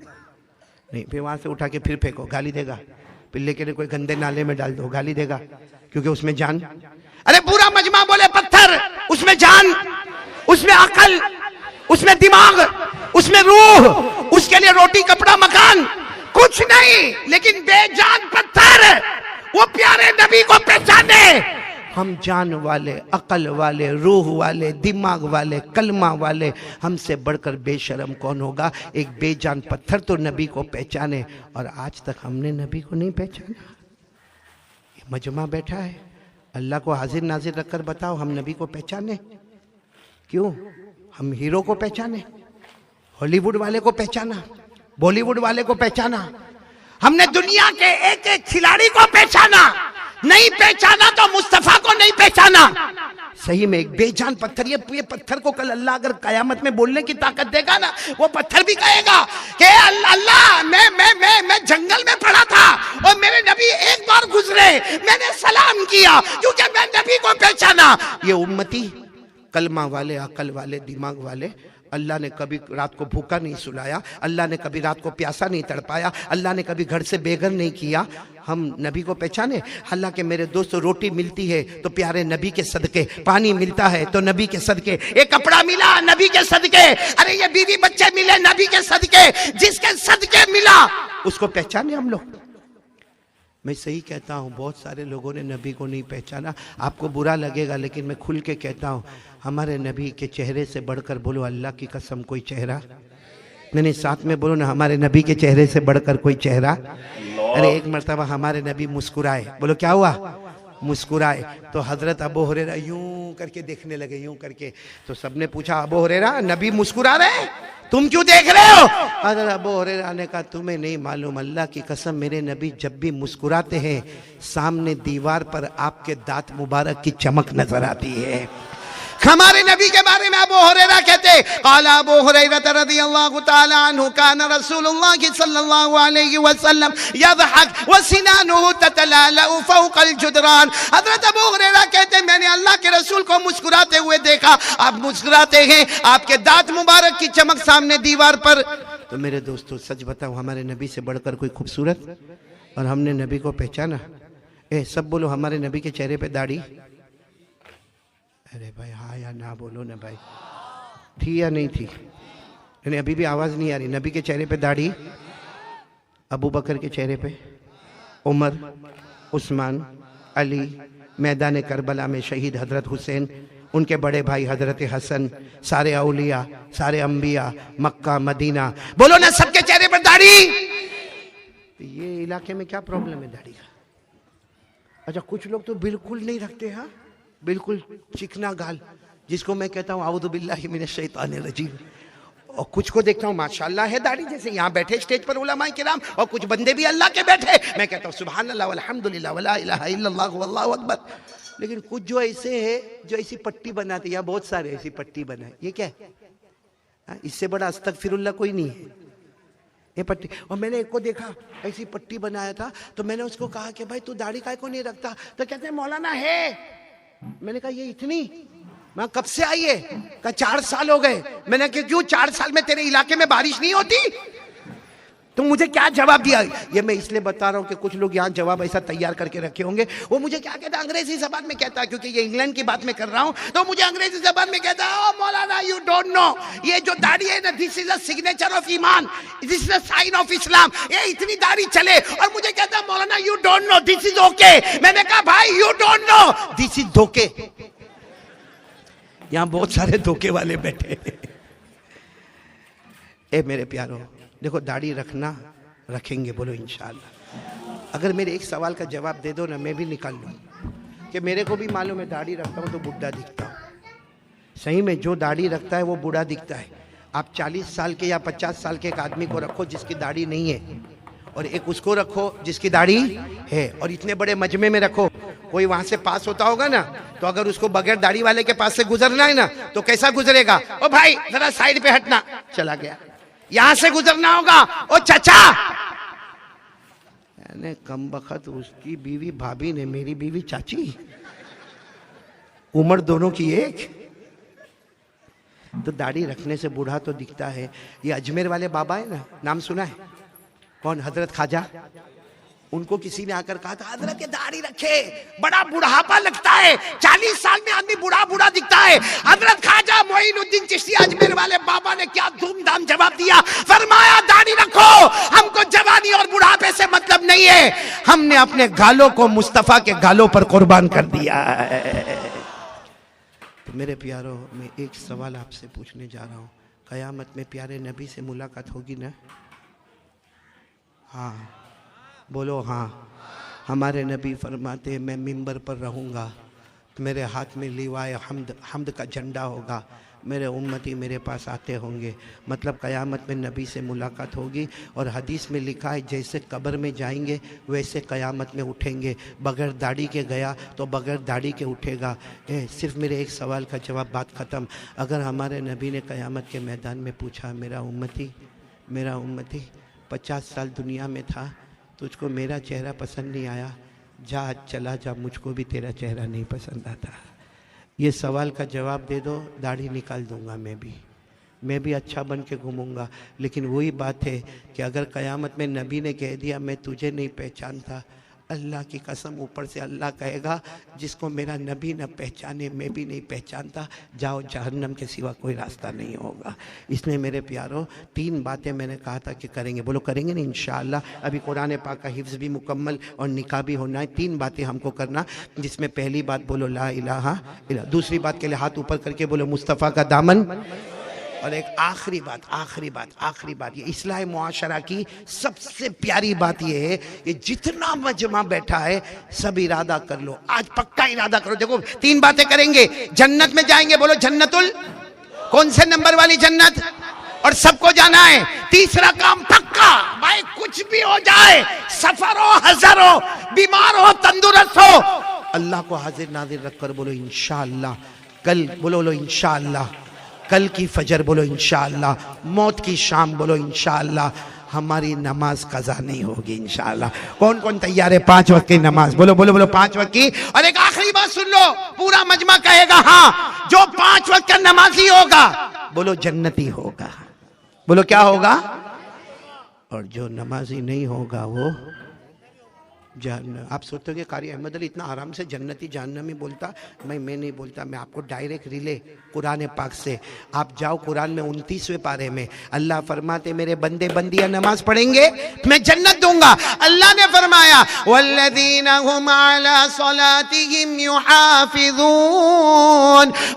Speaker 1: नहीं, फिर वहां से उठा के फिर फेंको, गाली देगा? फिर लेके कोई गंदे नाले में डाल दो, गाली देगा? क्योंकि उसमें जान। अरे पूरा मजमा बोले पत्थर, उसमें जान, उसमें अकल, उसमें दिमाग, उसमें रूह, उसके लिए रोटी कपड़ा मकान कुछ नहीं, लेकिन बेजान पत्थर वो प्यारे नबी को पहचाने। हम जान वाले, अकल वाले, रूह वाले, दिमाग वाले, कलमा वाले, हमसे बढ़कर बेशरम कौन होगा? एक बेजान पत्थर तो नबी को पहचाने, और आज तक हमने नबी को नहीं पहचाना। ये मजमा बैठा है, अल्लाह को हाजिर नाजिर रखकर बताओ हम नबी को पहचाने? क्यों? हम हीरो को पहचाने, हॉलीवुड वाले को पहचाना, बॉलीवुड वाले को पहचाना, हमने दुनिया के एक एक खिलाड़ी को पहचाना, नहीं पहचाना तो मुस्तफा को नहीं पहचाना। सही में एक बेजान पत्थर, ये पत्थर को कल अल्लाह अगर कयामत में बोलने की ताकत देगा ना, वो पत्थर भी कहेगा कि अल्लाह मैं जंगल में पड़ा था और मेरे नबी एक बार गुजरे, मैंने सलाम किया क्योंकि मैं नबी को पहचाना। ये उम्मती कलमा वाले, अकल वाले, दिमाग वाले, अल्लाह ने कभी रात को भूखा नहीं सुलाया, अल्लाह ने कभी रात को प्यासा नहीं तड़पाया, अल्लाह ने कभी घर से बेघर नहीं किया, हम नबी को पहचाने? अल्लाह के मेरे दोस्तों, रोटी मिलती है तो प्यारे नबी के सदके, पानी मिलता है तो नबी के सदके, एक कपड़ा मिला नबी के सदके, अरे ये बीवी बच्चे मिले नबी के सदके, जिसके सदके मिला उसको पहचाने हम लोग। मैं सही कहता हूँ, बहुत सारे लोगों ने नबी को नहीं पहचाना, आपको बुरा लगेगा लेकिन मैं खुल के कहता हूँ, हमारे नबी के चेहरे से बढ़कर, बोलो अल्लाह की कसम, कोई चेहरा नहीं, साथ में बोलो ना, हमारे नबी के चेहरे से बढ़कर कोई चेहरा। अरे एक मर्तबा हमारे नबी मुस्कुराए, बोलो क्या हुआ? मुस्कुराए तो हजरत अबू हुरैरा यूं करके देखने लगे, यूं करके। तो सबने पूछा अबू हुरैरा नबी मुस्कुरा रहे, तुम क्यों देख रहे हो? हजरत अबू हुरैरा ने कहा तुम्हें नहीं मालूम, अल्लाह की कसम मेरे नबी जब भी मुस्कुराते हैं सामने दीवार पर आपके दांत मुबारक की चमक नजर आती है। हमारे नबी के बारे में अबू हुरैरा कहते, क़ाला अबू हुरैरा रज़ियल्लाहु तआला अन्हु कान रसूलुल्लाह सल्लल्लाहु अलैहि वसल्लम यज़हक व सिनानुहु ततलालउ फ़ौक़ल जुदरान। हज़रत अबू हुरैरा कहते मैंने अल्लाह के रसूल को मुस्कुराते हुए देखा, आप मुस्कुराते हैं, आपके दांत मुबारक की चमक सामने दीवार पर। तो मेरे दोस्तों सच बताओ, हमारे नबी से बढ़कर कोई खूबसूरत? और हमने नबी को पहचाना? सब बोलो हमारे नबी के चेहरे पे दाढ़ी? अरे भाई हाँ या ना बोलो ना भाई, थी या नहीं थी? अभी भी आवाज नहीं आ रही। नबी के चेहरे पे दाढ़ी अबू बकर के चेहरे पे, उमर, उस्मान, अली, मैदान करबला में शहीद हजरत हुसैन, उनके बड़े भाई हजरत हसन, सारे औलिया, सारे अंबिया, मक्का मदीना, बोलो ना सबके चेहरे पर दाढ़ी। ये इलाके में क्या प्रॉब्लम है दाढ़ी का? अच्छा, कुछ लोग तो बिल्कुल नहीं रखते, हाँ, बिल्कुल चिकना गाल, जिसको मैं कहता हूँ आऊदु बिल्लाहि मिनश शैतानिर रजीम। और कुछ को देखता हूँ माशाल्लाह है दाढ़ी, जैसे यहाँ बैठे स्टेज पर उलमाए किराम, और कुछ बंदे भी अल्लाह के बैठे, मैं कहता हूँ सुभान अल्लाह वल्हम्दुलिल्लाह वला इलाहा इल्लल्लाह वल्लाहु अकबर। लेकिन कुछ जो ऐसे है जो ऐसी पट्टी बनाते, यहाँ बहुत सारे ऐसी पट्टी बनाए, ये क्या है? इससे बड़ा अस्तगफिरुल्लाह कोई नहीं है ये पट्टी। और मैंने एक को देखा ऐसी पट्टी बनाया था, तो मैंने उसको कहा कि भाई तू दाढ़ी काहे को नहीं रखता? तो कहते हैं मौलाना है। मैंने कहा ये इतनी, मैं कब से आई है? कहा 4 साल हो गए। मैंने कहा क्यों 4 साल में तेरे इलाके में बारिश नहीं होती? तुम मुझे क्या जवाब दिया? ये मैं इसलिए बता रहा हूं कि कुछ लोग यहाँ जवाब ऐसा तैयार करके रखे होंगे। वो मुझे क्या कहता है, अंग्रेजी जबान में कहता है, क्योंकि ये इंग्लैंड की बात मैं कर रहा हूं, तो मुझे अंग्रेजी जबान में कहता है, ओ मौलाना यू डोंट नो, ये जो दाढ़ी है ना, this is a signature of ईमान, this is a sign of Islam. ये इतनी दाढ़ी चले और मुझे कहता है मौलाना you don't know, this is okay. मैंने कहा भाई you don't know, this is धोखे। यहां बहुत सारे धोखे वाले बैठे। ए मेरे प्यारो, देखो दाढ़ी रखना रखेंगे, बोलो इंशाअल्लाह। अगर मेरे एक सवाल का जवाब दे दो ना, मैं भी निकाल लूँ कि मेरे को भी मालूम है दाढ़ी रखता हूँ तो बुढ़ा दिखता हूँ। सही में जो दाढ़ी रखता है वो बूढ़ा दिखता है। आप 40 साल के या 50 साल के एक आदमी को रखो जिसकी दाढ़ी नहीं है, और एक उसको रखो जिसकी दाढ़ी है, और इतने बड़े मजमे में रखो, कोई वहां से पास होता होगा ना, तो अगर उसको बगैर दाढ़ी वाले के पास से गुजरना है ना, तो कैसा गुजरेगा? ओ भाई जरा साइड पे हटना, चला गया। यहां से गुजरना होगा, ओ चाचा, यानी कम बखत उसकी बीवी भाभी ने मेरी बीवी चाची, उम्र दोनों की एक। तो दाढ़ी रखने से बूढ़ा तो दिखता है। ये अजमेर वाले बाबा है ना, नाम सुना है? कौन? हजरत ख्वाजा। उनको किसी ने आकर कहा था हजरत ये दाढ़ी रखे, बड़ा बुढ़ापा लगता है, 40 साल में आदमी बूढ़ा बूढ़ा दिखता है। हजरत ख्वाजा मोइनुद्दीन चिश्ती अजमेर वाले बाबा ने क्या धूमधाम जवाब दिया, फरमाया दाढ़ी रखो, हमको जवानी और बुढ़ापे से मतलब नहीं है, हमने अपने गालों को मुस्तफा के गालों पर कुर्बान कर दिया है। तो मेरे प्यारो, मैं एक सवाल आपसे पूछने जा रहा हूँ, कयामत में प्यारे नबी से मुलाकात होगी ना? हाँ बोलो हाँ। हमारे नबी फरमाते हैं मैं मिंबर पर रहूँगा तो मेरे हाथ में लिवाए हम्द का झंडा होगा, मेरे उम्मती मेरे पास आते होंगे। मतलब क़यामत में नबी से मुलाकात होगी। और हदीस में लिखा है जैसे कब्र में जाएंगे वैसे क़यामत में उठेंगे। बग़ैर दाढ़ी के गया तो बग़ैर दाढ़ी के उठेगा। सिर्फ मेरे एक सवाल का जवाब, बात ख़त्म। अगर हमारे नबी ने क़यामत के मैदान में पूछा मेरा उम्मती 50 साल दुनिया में था, तुझको मेरा चेहरा पसंद नहीं आया, जा चला जा, मुझको भी तेरा चेहरा नहीं पसंद आता। ये सवाल का जवाब दे दो, दाढ़ी निकाल दूंगा मैं भी अच्छा बन के घूमूंगा। लेकिन वही बात है कि अगर क़यामत में नबी ने कह दिया मैं तुझे नहीं पहचानता, अल्लाह की कसम ऊपर से अल्लाह कहेगा जिसको मेरा नबी न पहचाने मैं भी नहीं पहचानता, जाओ जहन्नम के सिवा कोई रास्ता नहीं होगा। इसलिए मेरे प्यारो 3 बातें मैंने कहा था कि करेंगे, बोलो करेंगे ना इंशाअल्लाह। अभी कुरान पाक का हिफ्ज़ भी मुकम्मल और निकाह भी होना है। 3 बातें हमको करना, जिसमें पहली बात बोलो ला इलाहा इल्लल्लाह, दूसरी बात के लिए हाथ ऊपर करके बोलो मुस्तफ़ा का दामन, और एक आखिरी बात, ये इस्लाह मुआशरा की सबसे प्यारी बात ये है, ये जितना मजमा बैठा है सब इरादा कर लो, आज पक्का इरादा करो। देखो 3 बातें करेंगे, जन्नत में जाएंगे, बोलो जन्नतुल, कौन से नंबर वाली जन्नत, और सबको जाना है। तीसरा काम पक्का, भाई कुछ भी हो जाए, सफर हो, हजर हो, बीमार हो, तंदुरुस्त हो, अल्लाह को हाजिर नाजिर रखकर बोलो इंशाअल्लाह कल, बोलो इंशाअल्लाह कल की फजर, बोलो इंशाअल्लाह मौत की शाम, बोलो इंशाअल्लाह हमारी नमाज कज़ा नहीं होगी इंशाअल्लाह। कौन कौन तैयार है 5 वक्त की नमाज, बोलो 5 वक्त की। और एक आखिरी बात सुन लो, पूरा मजमा कहेगा हाँ, जो 5 वक्त का नमाजी होगा बोलो जन्नती होगा, बोलो क्या होगा, और जो नमाजी नहीं होगा वो जहन्नम। आप सोचते हो कि कारी अहमद अली इतना आराम से जन्नती जहन्नमी बोलता, मैं नहीं बोलता, मैं आपको डायरेक्ट रिले कुरान पाक से। आप जाओ कुरान में 29वें पारे में अल्लाह फरमाते मेरे बंदे बंदियां नमाज पढ़ेंगे मैं जन्नत दूंगा। अल्लाह ने फरमाया वल्लज़ीना हुम अला सलातिहिम युहाफिज़ून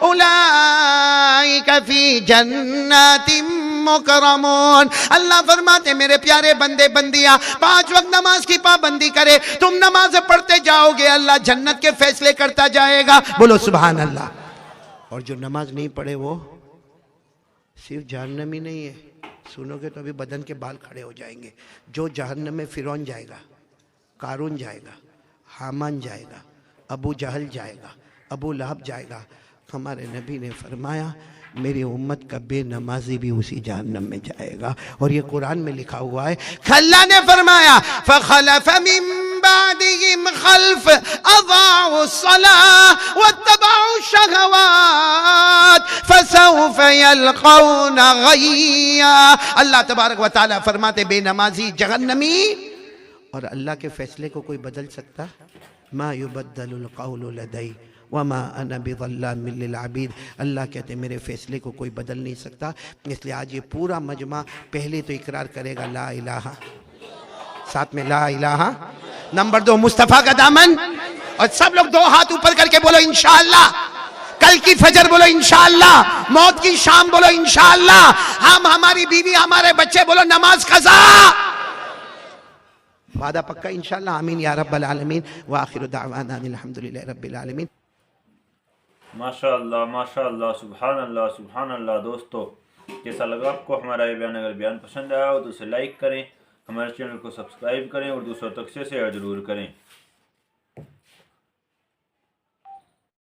Speaker 1: उलाइका फी जन्नातिम मुकरमून। अल्लाह फरमाते मेरे प्यारे बंदे बंदियां 5 वक्त नमाज की पाबंदी करे, तुम नमाज पढ़ते जाओगे अल्लाह जन्नत के फैसले करता जाएगा। बोलो सुभान अल्लाह। और जो नमाज नहीं पढ़े वो सिर्फ जहन्नम ही नहीं है, सुनोगे तो अभी बदन के बाल खड़े हो जाएंगे। जो जहन्नम में फिरौन जाएगा, कारून जाएगा, हामान जाएगा, अबू जहल जाएगा, अबू लहब जाएगा। हमारे नबी ने फरमाया मेरी उम्मत का बेनमाजी भी उसी जहन्नम में जाएगा। और ये कुरान में लिखा हुआ है। अल्लाह ने फरमाया फखलफ मिन बादिहिम खल्फ अज़ाउ सलाह वत्तबउ शहवात फसौफ यल्क़ौन गय्या। अल्लाह तबारक व तआला फरमाते बेनमाजी जहन्नमी। और अल्लाह के फैसले को कोई बदल सकता? मा युबद्दलुल क़ौलु लदै वमा अना बिज़ल्लामिल लिल अबीद। अल्लाह कहते मेरे फैसले को कोई बदल नहीं सकता। इसलिए आज ये पूरा मजमा पहले तो इकरार करेगा ला इलाहा, साथ में ला इलाहा, नंबर 2 मुस्तफ़ा का दामन। और सब लोग 2 हाथ ऊपर करके बोलो इंशाअल्लाह। कल की फजर बोलो इंशाअल्लाह। मौत की शाम बोलो इंशाअल्लाह। हम, हमारी बीवी, हमारे बच्चे बोलो नमाज कज़ा। वादा पक्का इंशाअल्लाह। आमीन या रब्बल आलमीन। व आखिरु दावाना अल्हम्दुलिल्लाहि रब्बिल आलमीन।
Speaker 2: माशाअल्लाह माशाअल्लाह, सुभान अल्लाह सुभान अल्लाह। दोस्तों कैसा लगा आपको हमारा ये बयान? अगर बयान पसंद आया हो तो उसे लाइक करें, हमारे चैनल को सब्सक्राइब करें और दूसरों तक से शेयर ज़रूर करें।